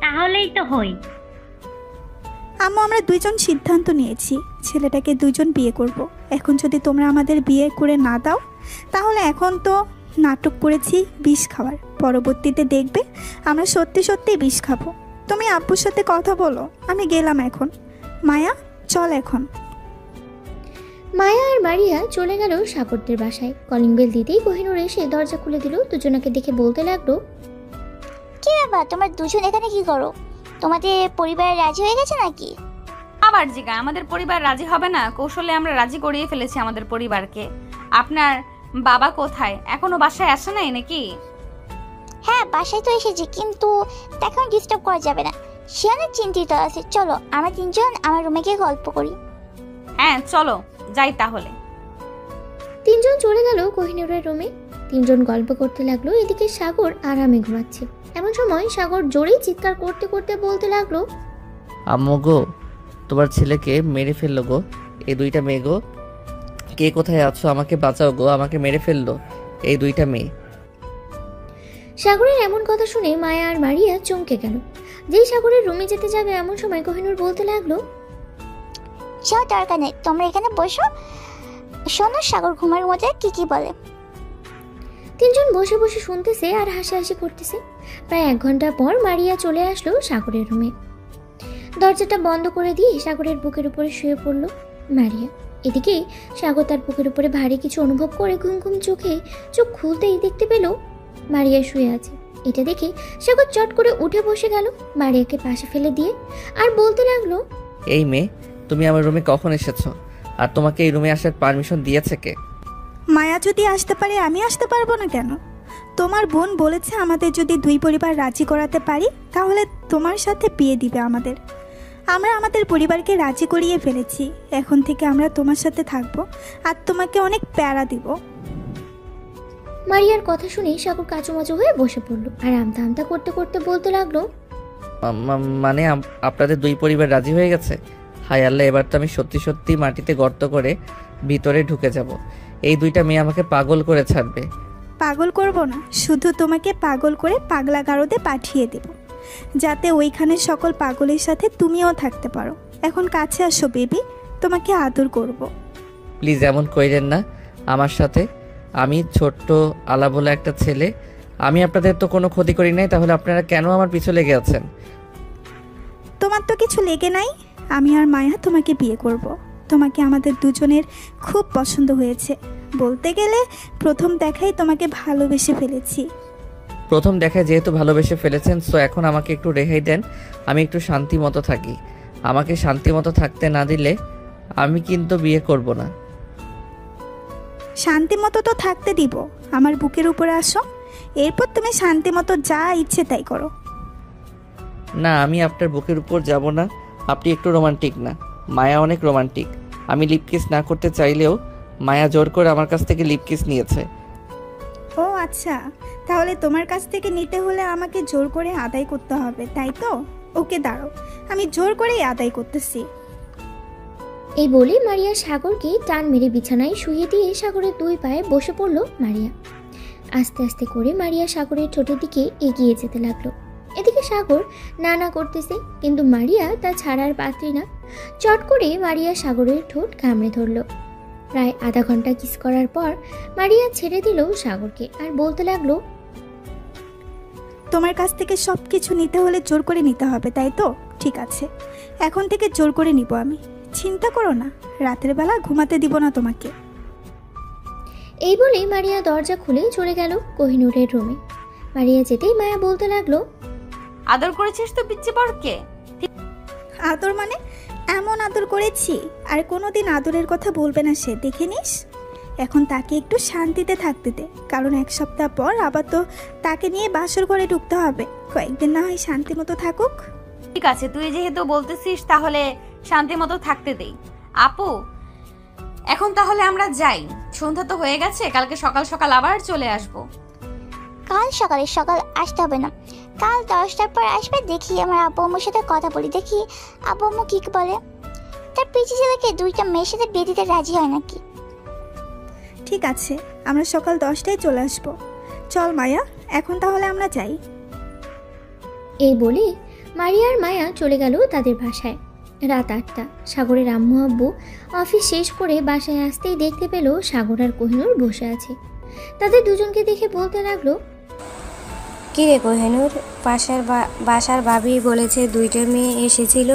তাহলেই তো হয়। আম্মু, আমরা দুইজন সিদ্ধান্ত নিয়েছি ছেলেটাকে দুইজন বিয়ে করব। এখন যদি তোমরা আমাদের বিয়ে করে না দাও, তাহলে এখন তো নাটক করেছি বিষ খাওয়ার, পরবর্তীতে দেখবে আমরা সত্যি সত্যি বিষ খাবো। তুমি আব্বুর সাথে কথা বলো, আমি গেলাম এখন। মায়া, চল এখন। মায়া আর মারিয়া চলে গেল সাগরদের বাসায়। কলিং বেল দিতেই কোহিনূর এসে দরজা খুলে দিল। দুজনাকে দেখে বলতে লাগলো, কি ব্যাপার, তোমার দুজন এখানে কি করো? তোমাদের পরিবার রাজি হয়ে গেছে নাকি? আবার জিগা, আমাদের পরিবার রাজি হবে না? কৌশলে আমরা রাজি করিয়ে ফেলেছি আমাদের পরিবারকে। আপনার বাবা কোথায়? এখনো বাসায় আসে নাই নাকি? হ্যাঁ, বাসায় তো এসেছি, কিন্তু এখন ডিস্টার্ব করা যাবে না। সে অনেক চিন্তিত আছে। চলো আমরা তিনজন আমার রুমে গিয়ে গল্প করি। হ্যাঁ চলো যাই তাহলে। তিনজন চলে গেল কোহিনূরের রুমে। তিনজন গল্প করতে লাগলো। এদিকে সাগর আরামে ঘুমাচ্ছে। এমন সময় সাগর জোরেই চিৎকার করতে করতে বলতে লাগলো, আম্মু গো, তোমার ছেলেকে মেরে ফেললো গো, এই দুইটা মেয়ে গো। কে কোথায় আছো? আমাকে বাঁচাও গো, আমাকে মেরে ফেললো এই দুইটা মেয়ে। সাগরের এমন কথা শুনে মায়া আর মারিয়া চমকে গেল। যেই সাগরের রুমে যেতে যাবে এমন সময় কোহিনূর বলতে লাগলো, যাও, দরকার নেই, তোমরা এখানে বসো। শোনো সাগর ঘুমার মধ্যে কি কি বলে। তিনজন বসে বসে শুনতেছে আর হাসাহাসি করতেছে। প্রায় 1 ঘন্টা পর মারিয়া চলে আসলো সাগরের রুমে। দরজাটা বন্ধ করে দিয়ে সাগরের বুকের উপরে শুয়ে পড়ল মারিয়া। এদিকে সাগর তার বুকের উপরে ভারী কিছু অনুভব করে ঘুম ঘুম চোখে চোখ খুলতেই দেখতে পেল মারিয়া শুয়ে আছে। এটা দেখে সাগর চট করে উঠে বসে গেল মারিয়াকে পাশে ফেলে দিয়ে, আর বলতে লাগলো, এই মেয়ে, তুমি আমার রুমে কখন এসেছো? আর তোমাকে এই রুমে আসার পারমিশন দিয়েছে কে? মায়া যদি আসতে পারে, আমি আসতে পারবো না কেন? তোমার বোন বলেছে আমাদের যদি দুই পরিবার রাজি করাতে পারি তাহলে তোমার সাথে বিয়ে দিবে আমাদের। আমরা আমাদের পরিবারকে রাজি করিয়ে ফেলেছি। এখন থেকে আমরা তোমার সাথে থাকবো আর তোমাকে অনেক প্যারা দিব। মারিয়ার কথা শুনে সাগর কাচুমাচু হয়ে বসে পড়ল আর আমতা আমতা করতে করতে বলতে লাগলো, মানে আপনাদের দুই পরিবার রাজি হয়ে গেছে? হায় আল্লাহ, এবার তো আমি সত্যি সত্যি মাটিতে গর্ত করে ভিতরে ঢুকে যাব। এই দুইটা মেয়ে আমাকে পাগল করে ছাড়বে। পাগল করব না, শুধু তোমাকে পাগল করে পাগলা গারদে পাঠিয়ে দেব, যাতে ওইখানে সকল পাগলের সাথে তুমিও থাকতে পারো। এখন কাছে আসো বেবি, তোমাকে আদর করব। প্লিজ এমন কইরেন না আমার সাথে। আমি ছোট্ট আলা বলে একটা ছেলে, আমি আপনাদের তো কোনো ক্ষতি করি নাই, তাহলে আপনারা কেন আমার পিছু লেগে আছেন? তোমার তো কিছু লেগে নাই। আমি আর মায়া তোমাকে বিয়ে করব। তোমাকে আমাদের দুজনের খুব পছন্দ হয়েছে। বলতে গেলে প্রথম দেখাই তোমাকে ভালোবেসে ফেলেছি। প্রথম দেখায় যেহেতু ভালোবেসে ফেলেছেন, সো এখন আমাকে একটু রেহাই দেন, আমি একটু শান্তি মতো থাকি। আমাকে শান্তি মতো থাকতে না দিলে আমি কিন্তু বিয়ে করব না। শান্তি মতো তো থাকতে দিব। আমার বুকের উপরে আসো, এরপর তুমি শান্তি মতো যা ইচ্ছে তাই করো। না, আমি আপনার বুকের উপর যাব না। আপনি একটু রোমান্টিক না? মায়া অনেক রোমান্টিক। আমি লিপ কিস না করতে চাইলেও মায়া জোর করে আমার কাছ থেকে লিপ কিস নিয়েছে। ও আচ্ছা, তাহলে তোমার কাছ থেকে নিতে হলে আমাকে জোর করে আদায় করতে হবে, তাই তো? ওকে দাঁড়াও, আমি জোর করেই আদায় করতেছি। এই বলে মারিয়া সাগরকে টান মেরে বিছানায় শুয়ে দিয়ে সাগরের দুই পায়ে বসে পড়ল মারিয়া। আস্তে আস্তে করে মারিয়া সাগরের ঠোঁটের দিকে এগিয়ে যেতে লাগলো। এদিকে সাগর না না করতেছে, কিন্তু মারিয়া তা ছাড়ার পাত্রী না। চট করে মারিয়া সাগরের ঠোঁট কামড়ে ধরল। প্রায় আধা ঘন্টা কিস করার পর মারিয়া ছেড়ে দিল সাগরকে আর বলতে লাগলো, তোমার কাছ থেকে সব কিছু নিতে হলে জোর করে নিতে হবে, তাই তো? ঠিক আছে, এখন থেকে জোর করে নিব আমি। চিন্তা করো না, রাতের বেলা ঘুমাতে দিব না তোমাকে। এই বলে মারিয়া দরজা খুলে চলে গেল কোহিনূরের রুমে। মারিয়া যেতেই মায়া বলতে লাগলো, আদর করেছিস তো পিচ্চি বরকে? আদর মানে? এমন আদর করেছি আর কোনোদিন আদরের কথা বলবে না সে, দেখে নিস। এখন তাকে একটু শান্তিতে থাকতে দে, কারণ 1 সপ্তাহ পর আবার তো তাকে নিয়ে বাসর ঘরে ঢুকতে হবে। কয়েকদিন না হয় শান্তি মতো থাকুক। ঠিক আছে, তুই যেহেতু বলতেছিস তাহলে শান্তি মতো থাকতে দেই। আপু, এখন তাহলে আমরা যাই, সন্ধ্যা তো হয়ে গেছে, কালকে সকাল সকাল আবার চলে আসব। কাল সকালে সকাল আসতে হবে না, কাল 10টার পর আসবে, দেখি আমার আব্বু আম্মুর সাথে কথা বলি, দেখি আব্বু আম্মু কি বলে। তার পিচি ছেলেকে 2টা মেয়ের সাথে বিয়ে দিতে রাজি হয় নাকি। ঠিক আছে, আমরা সকাল 10টায় চলে আসব। চল মায়া, এখন তাহলে আমরা যাই। এই বলে মারিয়া আর মায়া চলে গেল তাদের বাসায়। রাত 8টা। সাগরের আম্মু আব্বু অফিস শেষ করে বাসায় আসতেই দেখতে পেল সাগর আর কোহিনূর বসে আছে। তাদের দুজনকে দেখে বলতে লাগলো, কী রে কোহিনূর, বাসার ভাবি বলেছে 2টা মেয়ে এসেছিল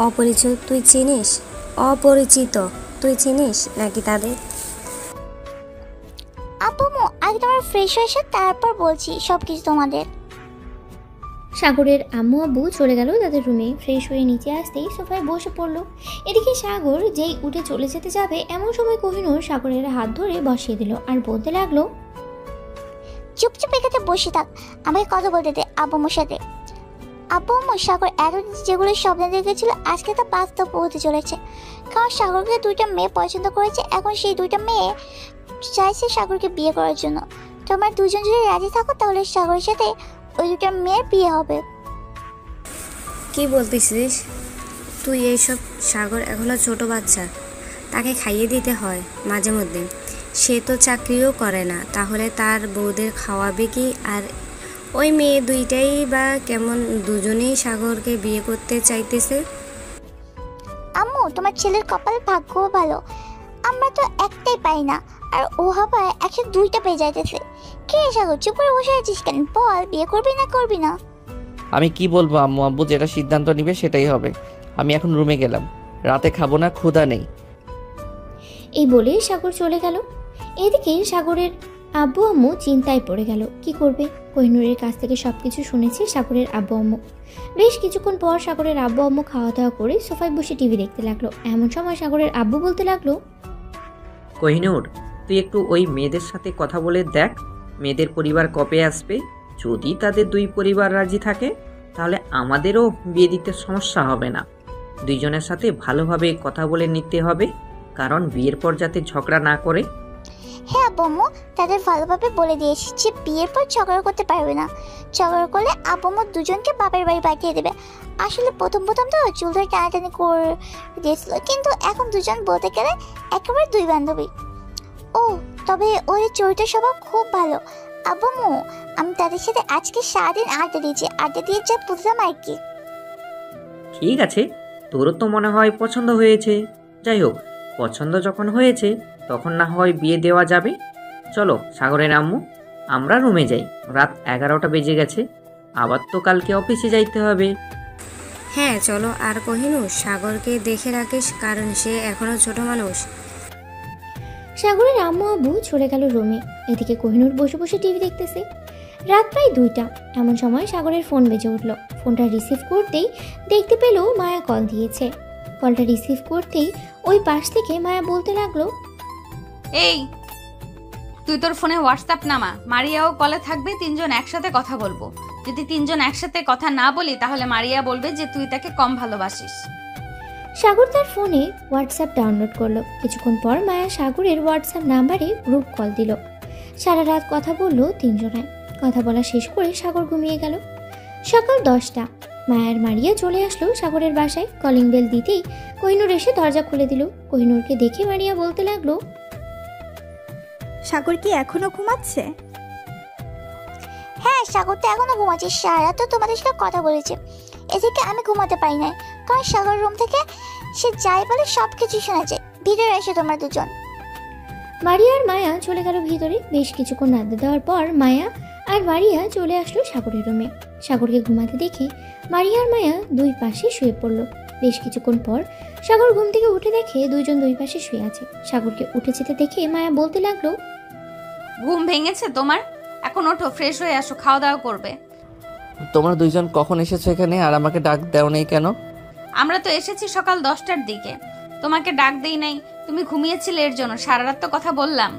অপরিচিত, তুই চিনিস? অপরিচিত তুই চিনিস নাকি তাদের? আব্বু আম্মু আগে তোমার ফ্রেশ হয়ে এসে তারপর বলছি সব কিছু তোমাদের। সাগরের আম্মু আব্বু চলে গেল তাদের রুমে। ফ্রেশ হয়ে নিচে আসতেই সোফায় বসে পড়লো। এদিকে সাগর যেই উঠে চলে যেতে যাবে এমন সময় কোহিনূর সাগরের হাত ধরে বসিয়ে দিল আর বলতে লাগলো, চুপচাপ এখানে বসে থাক, আমাকে কথা বলতে দে আব্বু আম্মুর সাথে। আব্বু আম্মু সাগর এতদিন যেগুলো স্বপ্ন দেখেছিল আজকে তা বাস্তব হতে চলেছে। কারণ সাগরকে 2টা মেয়ে পছন্দ করেছে, এখন সেই 2টা মেয়ে চাইছে সাগরকে বিয়ে করার জন্য। তোমরা দুজন যদি রাজি থাকো তাহলে সাগরের সাথে ওই 2টা মেয়ের বিয়ে হবে। কি বলতেছিস তুই এইসব? সাগর এখনো ছোট বাচ্চা, তাকে খাইয়ে দিতে হয় মাঝে মধ্যে। সে তো চাকরিও করে না, তাহলে তার বউদের খাওয়াবে কি? আর ওই মেয়ে 2টাই বা কেমন, দুজনেই সাগরকে বিয়ে করতে চাইতেছে। আম্মু তোমার ছেলের কপাল ভাগ্য ভালো, আমরা তো একটাই পাই না, আর ও হবে 102টা পেয়ে যাইতেছে। কে সাগর চুপ করে বসে আছিস কেন? বল, বিয়ে করবি না করবি না? আমি কি বলবো আম্মু আব্বু যেটা সিদ্ধান্ত নিবে সেটাই হবে। আমি এখন রুমে গেলাম, রাতে খাবো না, ক্ষুধা নেই। এই বলে সাগর চলে গেল। এদিকে সাগরের আব্বু আম্মু চিন্তায় পড়ে গেল, কি করবে। কোহিনূরের কাছ থেকে সবকিছু শুনেছে সাগরের আব্বু আম্মু। বেশ কিছুক্ষণ পর সাগরের আব্বু আম্মু খাওয়া দাওয়া করে সোফায় বসে টিভি দেখতে লাগলো। এমন সময় সাগরের আব্বু বলতে লাগলো, কোহিনূর, তুই একটু ওই মেয়েদের সাথে কথা বলে দেখ, মেয়েদের পরিবার কবে আসবে। যদি তাদের 2 পরিবার রাজি থাকে তাহলে আমাদেরও বিয়ে দিতে সমস্যা হবে না। 2জনের সাথে ভালোভাবে কথা বলে নিতে হবে, কারণ বিয়ের পর যাতে ঝগড়া না করে। হ্যাঁ আব্বু আম্মু, তাদের ভালোভাবে বলে দিয়েছি যে বিয়ের পর ঝগড়া করতে পারবে না। ঝগড়া করলে আব্বু আম্মু দুজনকে বাপের বাড়ি পাঠিয়ে দেবে। আসলে প্রথম তো চুল ধরে টানাটানি করে দিয়েছিল, কিন্তু এখন দুজন বলতে গেলে একেবারে 2 বান্ধবী। ও তবে ওই চরিত্র স্বভাব খুব ভালো। আব্বু আম্মু, আমি তাদের সাথে আজকে সারাদিন আড্ডা দিয়েছি, আড্ডা দিয়ে যা বুঝলাম আর কি। ঠিক আছে, তোরও তো মনে হয় পছন্দ হয়েছে। যাই হোক, পছন্দ যখন হয়েছে তখন না হয় বিয়ে দেওয়া যাবে। চলো সাগরের আম্মু, আমরা রুমে যাই, রাত 11টা বেজে গেছে, আবার তো কালকে অফিসে যাইতে হবে। হ্যাঁ চলো। আর কোহিনূর, সাগরকে দেখে রাখিস, কারণ সে এখনো ছোট মানুষ। সাগরের আম্মু আব্বু চলে গেল রুমে। এদিকে কোহিনূর বসে বসে টিভি দেখতেছে। রাত প্রায় 2টা। এমন সময় সাগরের ফোন বেজে উঠল। ফোনটা রিসিভ করতেই দেখতে পেল মায়া কল দিয়েছে। কলটা রিসিভ করতেই ওই পাশ থেকে মায়া বলতে লাগলো, এই তুই তোর ফোনে হোয়াটসঅ্যাপ নামা, মারিয়াও কলে থাকবে, 3জন একসাথে কথা বলবো। যদি 3জন একসাথে কথা না বলি তাহলে মারিয়া বলবে যে তুই তাকে কম ভালোবাসিস। সাগর তার ফোনে হোয়াটসঅ্যাপ ডাউনলোড করলো। কিছুক্ষণ পর মায়া সাগরের হোয়াটসঅ্যাপ নাম্বারে গ্রুপ কল দিল। সারা রাত কথা বললো 3জনায়। কথা বলা শেষ করে সাগর ঘুমিয়ে গেল। সকাল 10টা। মায়ার মারিয়া চলে আসলো সাগরের বাসায়। কলিং বেল দিতেই কোহিনূর এসে দরজা খুলে দিল। কোহিনূরকে দেখে মারিয়া বলতে লাগলো, সাগর কি এখনো ঘুমাচ্ছে? হ্যাঁ সাগর তো এখনো ঘুমাচ্ছে, সারা তো তোমাদের সাথে কথা বলেছে। এদিকে আমি ঘুমাতে পারি না, কারণ সাগর রুম থেকে সে যাই বলে সব কিছু শোনা যায়। ভিতরে এসে তোমরা দুজন। মারিয়া আর মায়া চলে গেল ভিতরে। বেশ কিছুক্ষণ আড্ডা দেওয়ার পর মায়া আর মারিয়া চলে আসলো সাগরের রুমে। সাগরকে ঘুমাতে দেখে মারিয়া আর মায়া 2 পাশে শুয়ে পড়লো। বেশ কিছুক্ষণ পর সাগর ঘুম থেকে উঠে দেখে 2জন 2 পাশে শুয়ে আছে। সাগরকে উঠে যেতে দেখে মায়া বলতে লাগলো, ঘুম ভেঙেছে তোমার? এখন ওঠো, ফ্রেশ হয়ে আসো, খাওয়া দাওয়া করবে। তোমরা 2জন কখন এসেছো এখানে আর আমাকে ডাক দেও নেই কেন? আমরা তো এসেছি সকাল 10টার দিকে, তোমাকে ডাক দেই নাই, তুমি ঘুমিয়েছিলে এর জন্য। সারা রাত তো কথা বললাম।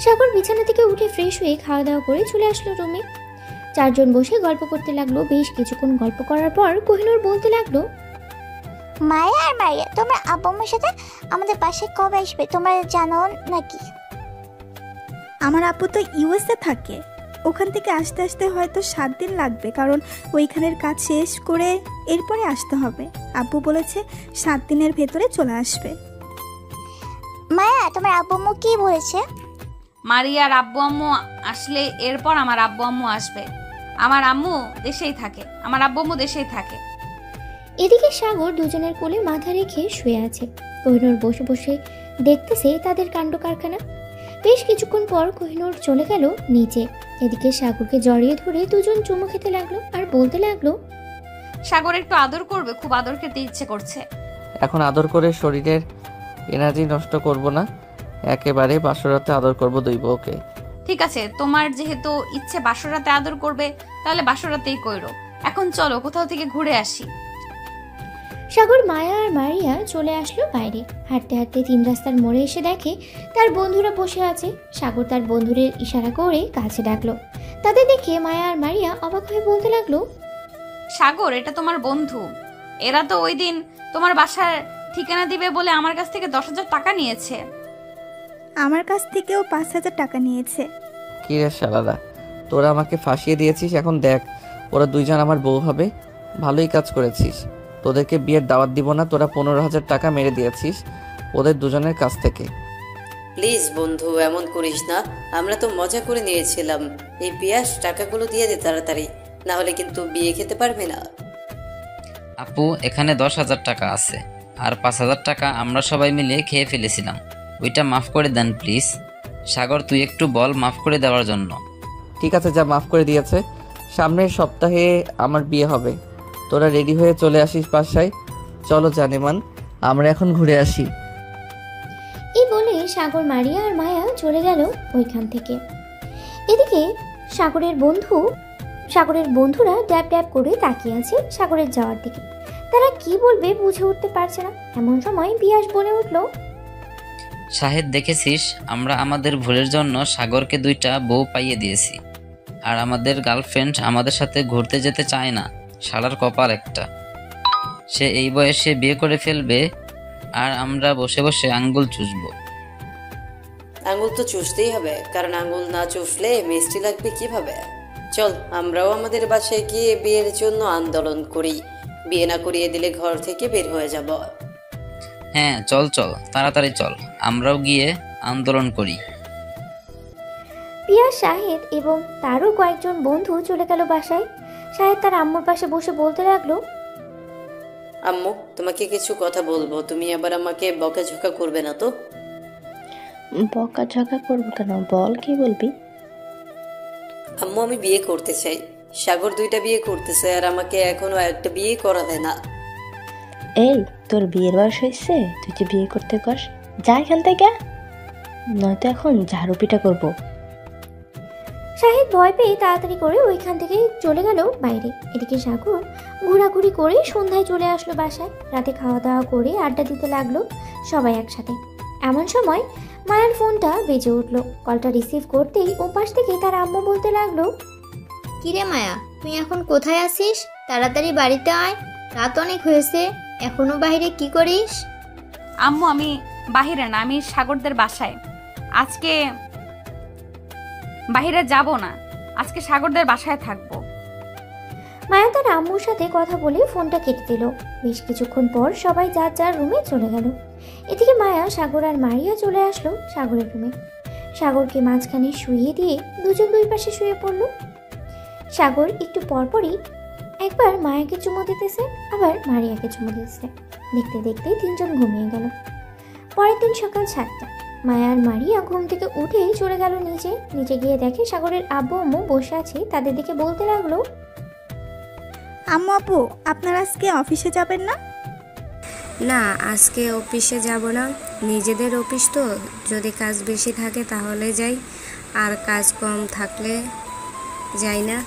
সাগর বিছানা থেকে উঠে ফ্রেশ হয়ে খাওয়া দাওয়া করে চলে আসলো রুমে। 4জন বসে গল্প করতে লাগলো। বেশ কিছুক্ষণ গল্প করার পর কোহিনূর বলতে লাগলো, মায়া আর মারিয়া, তোমরা আব্বু আম্মুর সাথে আমাদের বাসায় কবে আসবে তোমরা জানো নাকি? আমার আপু তো ইউএসএ থাকে। ওখান থেকে আসতে আসতে হয়তো 7 দিন লাগবে, কারণ ওইখানের কাজ শেষ করে এরপরে আসতে হবে। আব্বু বলেছে 7 দিনের ভেতরে চলে আসবে। মায়া, তোমার আব্বু আম্মু কি বলেছে? মারিয়ার আব্বু আম্মু আসলে এরপর আমার আব্বু আম্মু আসবে। আমার আম্মু দেশেই থাকে, আমার আব্বু আম্মু দেশেই থাকে। এদিকে সাগর দুজনের কোলে মাথা রেখে শুয়ে আছে। কোহিনূর বসে বসে দেখতেছে তাদের কাণ্ড কারখানা। বেশ কিছুক্ষণ পর কোহিনূর চলে গেল নিচে। এদিকে সাগরকে জড়িয়ে ধরে দুজন চুমু খেতে লাগলো আর বলতে লাগলো, সাগর একটু আদর করবে, খুব আদর খেতে ইচ্ছে করছে। এখন আদর করে শরীরের এনার্জি নষ্ট করব না, একেবারে বাসরাতে আদর করব দুই বউকে। ঠিক আছে, তোমার যেহেতু ইচ্ছে বাসরাতে আদর করবে, তাহলে বাসরাতেই কইরো। এখন চলো কোথাও থেকে ঘুরে আসি। সাগর, মায়া আর মারিয়া চলে আসলো বাইরে। হাঁটতে হাঁটতে 3 রাস্তার মোড়ে এসে দেখে তার বন্ধুরা বসে আছে। সাগর তার বন্ধুদের ইশারা করে কাছে ডাকলো। তাদের দেখে মায়া আর মারিয়া অবাক হয়ে বলতে লাগলো, সাগর, এটা তোমার বন্ধু। এরা তো ওই দিন তোমার বাসার ঠিকানা দিবে বলে আমার কাছ থেকে 10,000 টাকা নিয়েছে। আমার কাছ থেকেও 5,000 টাকা নিয়েছে। কি রে শালারা, তোরা আমাকে ফাঁসিয়ে দিয়েছিস। এখন দেখ, ওরা দুইজন আমার বউ হবে। ভালোই কাজ করেছিস। তোদেরকে বিয়ের দাওয়াত দিব না, তোরা 15,000 টাকা মেরে দিয়েছিস ওদের দুজনের কাছ থেকে। প্লিজ বন্ধু, এমন করিস না। আমরা তো মজা করে নিয়েছিলাম। এই পিয়াস টাকাগুলো দিয়ে দে তাড়াতাড়ি, না হলে কিন্তু বিয়ে খেতে পারবে না। আপু, এখানে 10,000 টাকা আছে, আর 5,000 টাকা আমরা সবাই মিলে খেয়ে ফেলেছিলাম। ওইটা মাফ করে দেন প্লিজ। সাগর, তুই একটু বল মাফ করে দেওয়ার জন্য। ঠিক আছে, যা মাফ করে দিয়েছে। সামনের সপ্তাহে আমার বিয়ে হবে। তোরা রেডি হয়ে চলে আসিস বাসায়। চলো জানেমান, আমরা এখন ঘুরে আসি। এই বলে সাগর, মারিয়া আর মায়া চলে গেল ওইখান থেকে। এদিকে সাগরের বন্ধুরা ড্যাব ড্যাব করে তাকিয়ে আছে সাগরের যাওয়ার দিকে। তারা কি বলবে বুঝে উঠতে পারছে না। এমন সময় পিয়াস বলে উঠল, শাহেদ, দেখেছিস, আমরা আমাদের ভুলের জন্য সাগরকে 2টা বউ পাইয়ে দিয়েছি, আর আমাদের গার্লফ্রেন্ড আমাদের সাথে ঘুরতে যেতে চায় না। শালার কপাল একটা। সে এই বয়সে বিয়ে করে ফেলবে, আর আমরা বসে বসে আঙ্গুল চুষবো। আঙ্গুল তো চুষতেই হবে, কারণ আঙ্গুল না চুষলে মিষ্টি লাগবে কিভাবে। চল, আমরাও আমাদের বাসায় গিয়ে বিয়ের জন্য আন্দোলন করি। বিয়ে না করিয়ে দিলে ঘর থেকে বের হয়ে যাব। হ্যাঁ, চল চল, তাড়াতাড়ি চল, আমরাও গিয়ে আন্দোলন করি। পিয়াস, শাহেদ এবং তারও কয়েকজন বন্ধু চলে গেল বাসায়। শাহেদ তার আম্মুর পাশে বসে বলতে লাগলো, আম্মু, তোমাকে কিছু কথা বলবো। তুমি আবার আমাকে বকাঝকা করবে না তো? বকাঝকা করবো কেন, বল কি বলবি? আম্মু, আমি বিয়ে করতে চাই। সাগর 2টা বিয়ে করতেছে, আর আমাকে এখনো একটা বিয়ে করাবে না। এই, তোর বিয়ের বয়স হয়েছে, তুই যে বিয়ে করতে কস? যা এখান থেকে, নয়তো এখন ঝাড়ু পিটা করবো। শাহেদ ভয় পেয়ে তাড়াতাড়ি করে ওইখান থেকে চলে গেল বাইরে। এদিকে সাগর ঘোরাঘুরি করে সন্ধ্যায় চলে আসলো বাসায়। রাতে খাওয়া দাওয়া করে আড্ডা দিতে লাগলো সবাই একসাথে। এমন সময় মায়ের ফোনটা বেজে উঠলো। কলটা রিসিভ করতেই ওপাশ থেকে তার আম্মু বলতে লাগলো, কিরে মায়া, তুই এখন কোথায় আছিস? তাড়াতাড়ি বাড়িতে আয়, রাত অনেক হয়েছে, এখনো বাইরে কি করিস? আম্মু, আমি বাহিরে না, আমি সাগরদের বাসায়। আজকে বাহিরে যাব না, আজকে সাগরদের বাসায় থাকবো। মায়া তার আম্মুর সাথে কথা বলে ফোনটা কেটে দিল। বেশ কিছুক্ষণ পর সবাই যার যার রুমে চলে গেল। এদিকে মায়া, সাগর আর মারিয়া চলে আসলো সাগরের রুমে। সাগরকে মাঝখানে শুইয়ে দিয়ে দুজন দুই পাশে শুয়ে পড়ল। সাগর একটু পরপরই একবার মায়াকে চুমো দিতেছে, আবার মারিয়াকে চুমো দিতেছে। দেখতে দেখতে 3 জন ঘুমিয়ে গেল। পরের দিন সকাল 7টা। মায়া আর মারিয়া ঘুম থেকে উঠেই চলে গেল নিচে গিয়ে দেখে সাগরের আব্বু আম্মু বসে আছে। তাদের দিকে বলতে লাগলো, আম্মু, আপু, আপনারা আজকে অফিসে যাবেন না? না, আজকে অফিসে যাব না। নিজেদের অফিস তো, যদি কাজ বেশি থাকে তাহলে যাই, আর কাজ কম থাকলে যাই না।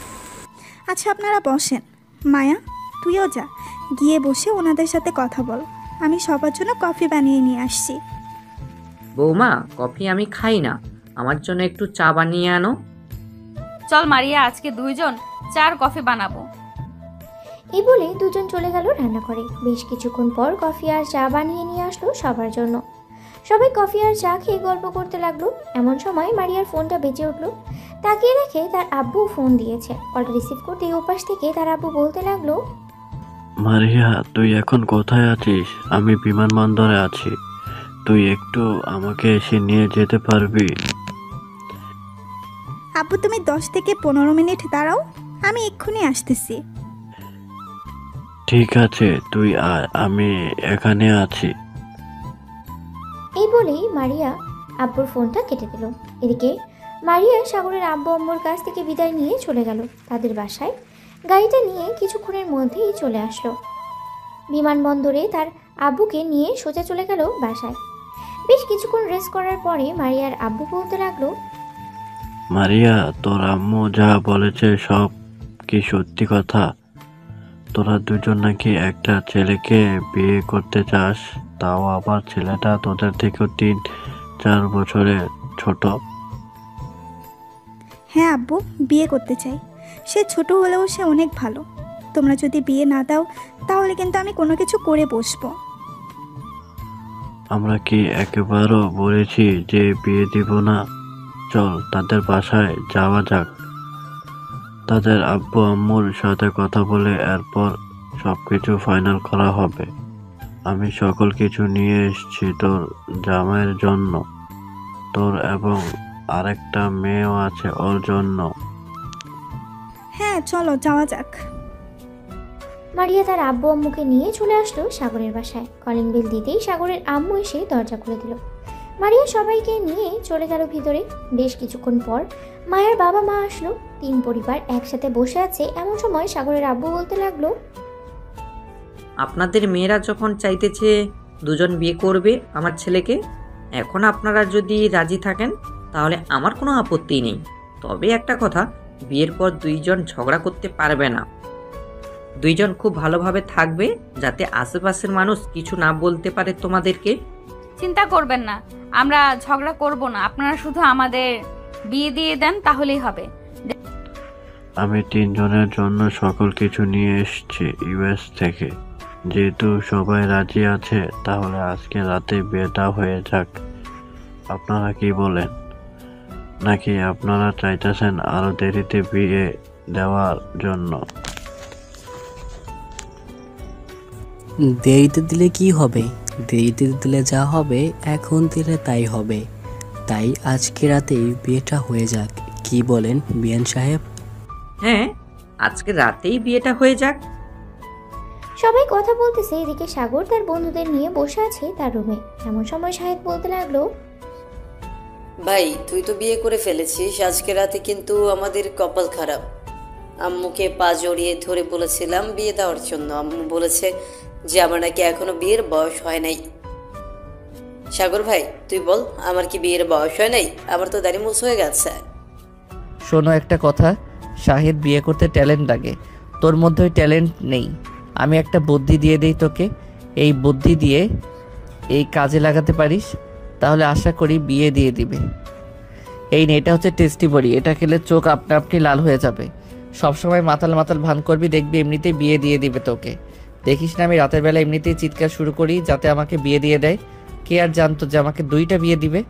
আচ্ছা, আপনারা বসেন। মায়া, তুইও যা, গিয়ে বসে ওনাদের সাথে কথা বল। আমি সবার জন্য কফি বানিয়ে নিয়ে আসছি। বৌমা, কফি আমি খাই না, আমার জন্য একটু চা বানিয়ে আনো। চল মারিয়া, আজকে 2 জন চার কফি বানাবো। এই বলে দুজন চলে গেল রান্না করে। বেশ কিছুক্ষণ পর কফি আর চা বানিয়ে নিয়ে আসলো সবার জন্য। সবাই কফি আর চা খেয়ে গল্প করতে লাগলো। এমন সময় মারিয়ার ফোনটা বেজে উঠলো। তাকিয়ে দেখে তার আব্বু ফোন দিয়েছে। কলটা রিসিভ করতে ওপাশ থেকে তার আব্বু বলতে লাগলো, মারিয়া, তুই এখন কোথায় আছিস? আমি বিমানবন্দরে আছি। তুই একটু আমাকে এসে নিয়ে যেতে পারবি? আব্বু তুমি 10 থেকে 15 মিনিট দাঁড়াও, আমি এক্ষুনি আসতেছি। ঠিক আছে, তুই আয়, আমি এখানে আছি। এই বলেই মারিয়া আব্বুর ফোনটা কেটে দিল। এদিকে মারিয়া সাগরের আব্বু আম্মুর কাছ থেকে বিদায় নিয়ে চলে গেল তাদের বাসায়। গাড়িটা নিয়ে কিছুক্ষণের মধ্যেই চলে আসলো বিমানবন্দরে। তার আব্বুকে নিয়ে সোজা চলে গেল বাসায়। বেশ কিছুক্ষণ রেস্ট করার পরে মারিয়ার আব্বু বলতে লাগলো, মারিয়া, তোর আম্মু যা বলেছে সব কি সত্যি কথা? তোরা দুজন নাকি একটা ছেলেকে বিয়ে করতে চাস, তাও আবার ছেলেটা তোদের থেকেও 3-4 বছরের ছোট। হ্যাঁ আব্বু, বিয়ে করতে চাই। সে ছোট হলেও সে অনেক ভালো। তোমরা যদি বিয়ে না দাও তাহলে কিন্তু আমি কোনো কিছু করে বসবো। আমরা কি একেবারও বলেছি যে বিয়ে দিব না? চল তাদের বাসায় যাওয়া যাক, তাদের আব্বু আম্মুর সাথে কথা বলে এরপর সবকিছু ফাইনাল করা হবে। আমি সকল কিছু নিয়ে এসেছি তোর জামাইয়ের জন্য, তোর এবং আরেকটা মেয়েও আছে ওর জন্য। হ্যাঁ চলো যাওয়া যাক। মারিয়া তার আব্বু আম্মুকে নিয়ে চলে আসলো সাগরের বাসায়। কলিং বেল দিতেই সাগরের আম্মু এসে দরজা খুলে দিল। মারিয়া সবাইকে নিয়ে চলে গেল ভিতরে। বেশ কিছুক্ষণ পর মায়ের বাবা মা আসলো। 3 পরিবার একসাথে বসে আছে। এমন সময় সাগরের আব্বু বলতে লাগলো, আপনাদের মেয়েরা যখন চাইতেছে দুজন বিয়ে করবে আমার ছেলেকে, এখন আপনারা যদি রাজি থাকেন তাহলে আমার কোনো আপত্তি নেই। তবে একটা কথা, বিয়ের পর দুইজন ঝগড়া করতে পারবে না। দুইজন খুব ভালোভাবে থাকবে, যাতে আশেপাশের মানুষ কিছু না বলতে পারে তোমাদেরকে। চিন্তা করবেন না, আমরা ঝগড়া করব না। আপনারা শুধু আমাদের বিয়ে দিয়ে দেন তাহলেই হবে। আমি 3 জনের জন্য সকল কিছু নিয়ে এসেছি ইউএস থেকে। যেহেতু সবাই রাজি আছে তাহলে আজকে রাতে বিয়েটা হয়ে যাক। আপনারা কি বলেন? নাকি আপনারা চাইতেছেন আরো দেরিতে বিয়ে দেওয়ার জন্য? দেরিতে দিলে কি হবে? দেরিতে দিলে যা হবে, এখন দিলে তাই হবে। তাই আজকে রাতেই বিয়েটা হয়ে যাক। কি বলেন বিয়ান সাহেব? হ্যাঁ, আজকে রাতেই বিয়েটা হয়ে যাক। সবাই কথা বলতেছে। এদিকে সাগর তার বন্ধুদের নিয়ে বসে আছে তার রুমে। এমন সময় শাহেদ বলতে লাগলো, ভাই তুই তো বিয়ে করে ফেলেছিস, আজকে রাতে কিন্তু আমাদের কপাল খারাপ। আম্মুকে পা জড়িয়ে ধরে বলেছিলাম বিয়ে দেওয়ার জন্য, আম্মু বলেছে যে আমার নাকি এখনো বিয়ের বয়স হয় নাই। সাগর ভাই তুই বল, আমার কি বিয়ের বয়স হয় নাই? আমার তো দাড়ি মুছ হয়ে গেছে। শোনো একটা কথা, শাহিদ বিয়ে করতে ট্যালেন্ট লাগে, তোর মধ্যে ওই ট্যালেন্ট নেই। আমি একটা বুদ্ধি দিয়ে দিই তোকে, এই বুদ্ধি দিয়ে এই কাজে লাগাতে পারিস, তাহলে আশা করি বিয়ে দিয়ে দিবে। এই নে, এটা হচ্ছে টেস্টি বড়ি, এটা খেলে চোখ আপনা আপনি লাল হয়ে যাবে। সবসময় মাতাল মাতাল ভান করবি, দেখবি এমনিতেই বিয়ে দিয়ে দিবে তোকে। দেখিস না আমি রাতের বেলা এমনিতেই চিৎকার শুরু করি যাতে আমাকে বিয়ে দিয়ে দেয়। কে আর জানতো যে আমাকে 2টা বিয়ে দিবে।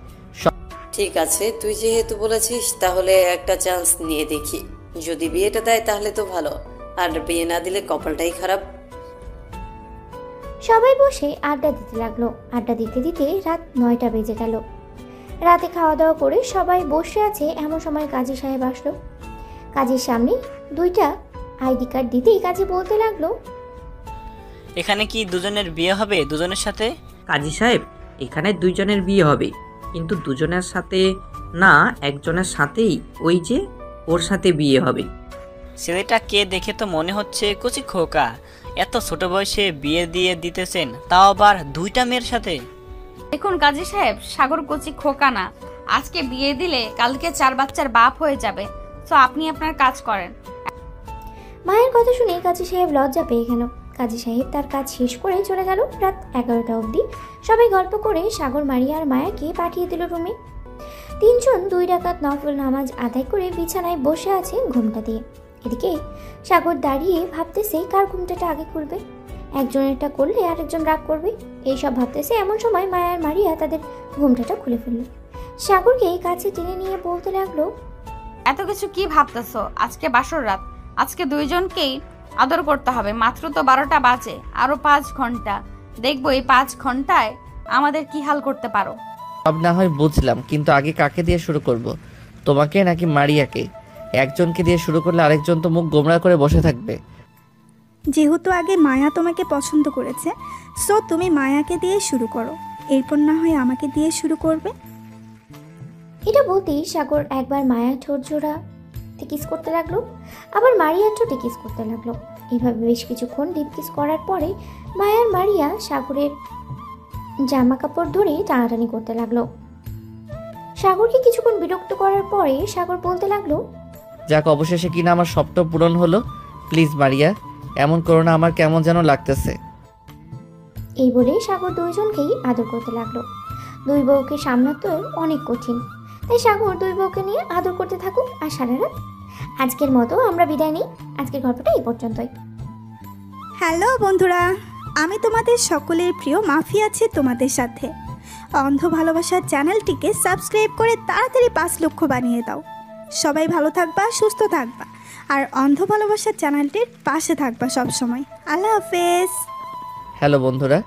ঠিক আছে, তুই যেহেতু বলেছিস তাহলে একটা চান্স নিয়ে দেখি। যদি বিয়েটা দেয় তাহলে তো ভালো, আর বিয়ে না দিলে কপালটাই খারাপ। সবাই বসে আড্ডা দিতে লাগলো। আড্ডা দিতে দিতে রাত 9টা বেজে গেল। রাতে খাওয়া দাওয়া করে সবাই বসে আছে। এমন সময় কাজী সাহেব আসলো। কাজীর সামনে 2টা আইডি কার্ড দিতেই কাজী বলতে লাগলো, এখানে কি দুজনের বিয়ে হবে দুজনের সাথে? কাজী সাহেব, এখানে 2 জনের বিয়ে হবে, কিন্তু 2 জনের সাথে না, একজনের সাথেই, ওই যে ওর সাথে বিয়ে হবে। ছেলেটা কে দেখে তো মনে হচ্ছে কচি খোকা। এত ছোট বয়সে বিয়ে দিয়ে দিতেছেন, তাও আবার 2টা মেয়ের সাথে। দেখুন কাজী সাহেব, সাগর কচি খোকা না। আজকে বিয়ে দিলে কালকে 4 বাচ্চার বাপ হয়ে যাবে। তো আপনি আপনার কাজ করেন। মায়ের কথা শুনে কাজী সাহেব লজ্জা পেয়ে গেল। কাজী সাহেব তার কাজ শেষ করে চলে গেল। রাত 11টা অবধি সবাই গল্প করে সাগর মারিয়া আর মায়াকে পাঠিয়ে দিল রুমে। 3 জন 2 রাকাত নফল নামাজ আদায় করে বিছানায় বসে আছে ঘুমটা দিয়ে। এদিকে সাগর দাঁড়িয়ে ভাবতেছে কার ঘুমটাটা আগে খুলবে। একজনেরটা করলে আরেকজন রাগ করবে, এইসব ভাবতেছে। এমন সময় মায়া আর মারিয়া তাদের ঘুমটাটা খুলে ফেলল। সাগরকে কাছে টেনে নিয়ে বলতে লাগলো, এত কিছু কি ভাবতেছো? আজকে বাসর রাত, আজকে দুইজনকেই আদর করতে হবে। মাত্র তো 12টা বাজে, আরো 5 ঘন্টা। দেখবো এই 5 ঘন্টায় আমাদের কি হাল করতে পারো। সব না হয় বুঝলাম, কিন্তু আগে কাকে দিয়ে শুরু করব? তোমাকে নাকি মারিয়াকে? একজনকে দিয়ে শুরু করলে আরেকজন তো মুখ গোমড়া করে বসে থাকবে। যেহেতু আগে মায়া তোমাকে পছন্দ করেছে, সো তুমি মায়াকে দিয়ে শুরু করো, এরপর না হয় আমাকে দিয়ে শুরু করবে। এটা বলতেই সাগর একবার মায়ার ঠোঁট জোড়া কিস করতে লাগলো, আবার মারিয়ার ঠোঁটে কিস করতে লাগলো। এভাবে বেশ কিছুক্ষণ ডিপ কিস করার পরে মায়ার মারিয়া সাগরের জামা কাপড় ধরে টানাটানি করতে লাগলো। সাগরকে কিছুক্ষণ বিরক্ত করার পরে সাগর বলতে লাগলো, যাক, অবশেষে কিনা আমার স্বপ্ন পূরণ হলো। প্লিজ মারিয়া, এমন করো না, আমার কেমন যেন লাগতেছে। এই বলে সাগর দুইজনকেই আদর করতে লাগলো। দুই বউকে সামলাতে অনেক কঠিন, তাই সাগর দুই বউকে নিয়ে আদর করতে থাকুক আর সারা রাত। আজকের মতো আমরা বিদায় নিই, আজকের গল্পটা এই পর্যন্তই। হ্যালো বন্ধুরা, আমি তোমাদের সকলের প্রিয় মাফি আছি তোমাদের সাথে। অন্ধ ভালোবাসার চ্যানেলটিকে সাবস্ক্রাইব করে তাড়াতাড়ি 5 লক্ষ বানিয়ে দাও। সবাই ভালো থাকবা, সুস্থ থাকবা, আর অন্ধ ভালোবাসার চ্যানেলটির পাশে থাকবা সবসময়। আল্লাহ হাফেজ। হ্যালো বন্ধুরা,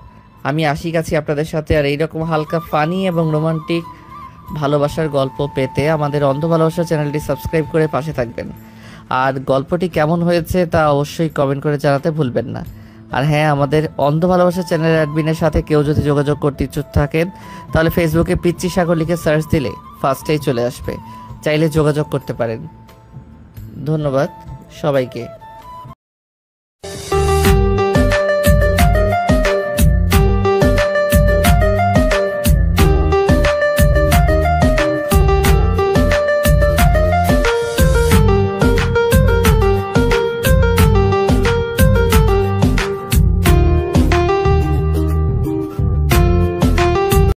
আমি আশিক আছি আপনাদের সাথে। আর এইরকম হালকা ফানি এবং রোমান্টিক ভালোবাসার গল্প পেতে আমাদের অন্ধ ভালোবাসা চ্যানেলটি সাবস্ক্রাইব করে পাশে থাকবেন। আর গল্পটি কেমন হয়েছে তা অবশ্যই কমেন্ট করে জানাতে ভুলবেন না। আর হ্যাঁ, আমাদের অন্ধ ভালোবাসা চ্যানেলের অ্যাডমিনের সাথে কেউ যদি যোগাযোগ করতে ইচ্ছুক থাকেন, তাহলে ফেসবুকে পিচ্চি সাগর লিখে সার্চ দিলে ফার্স্টেই চলে আসবে, চাইলে যোগাযোগ করতে পারেন। ধন্যবাদ সবাইকে।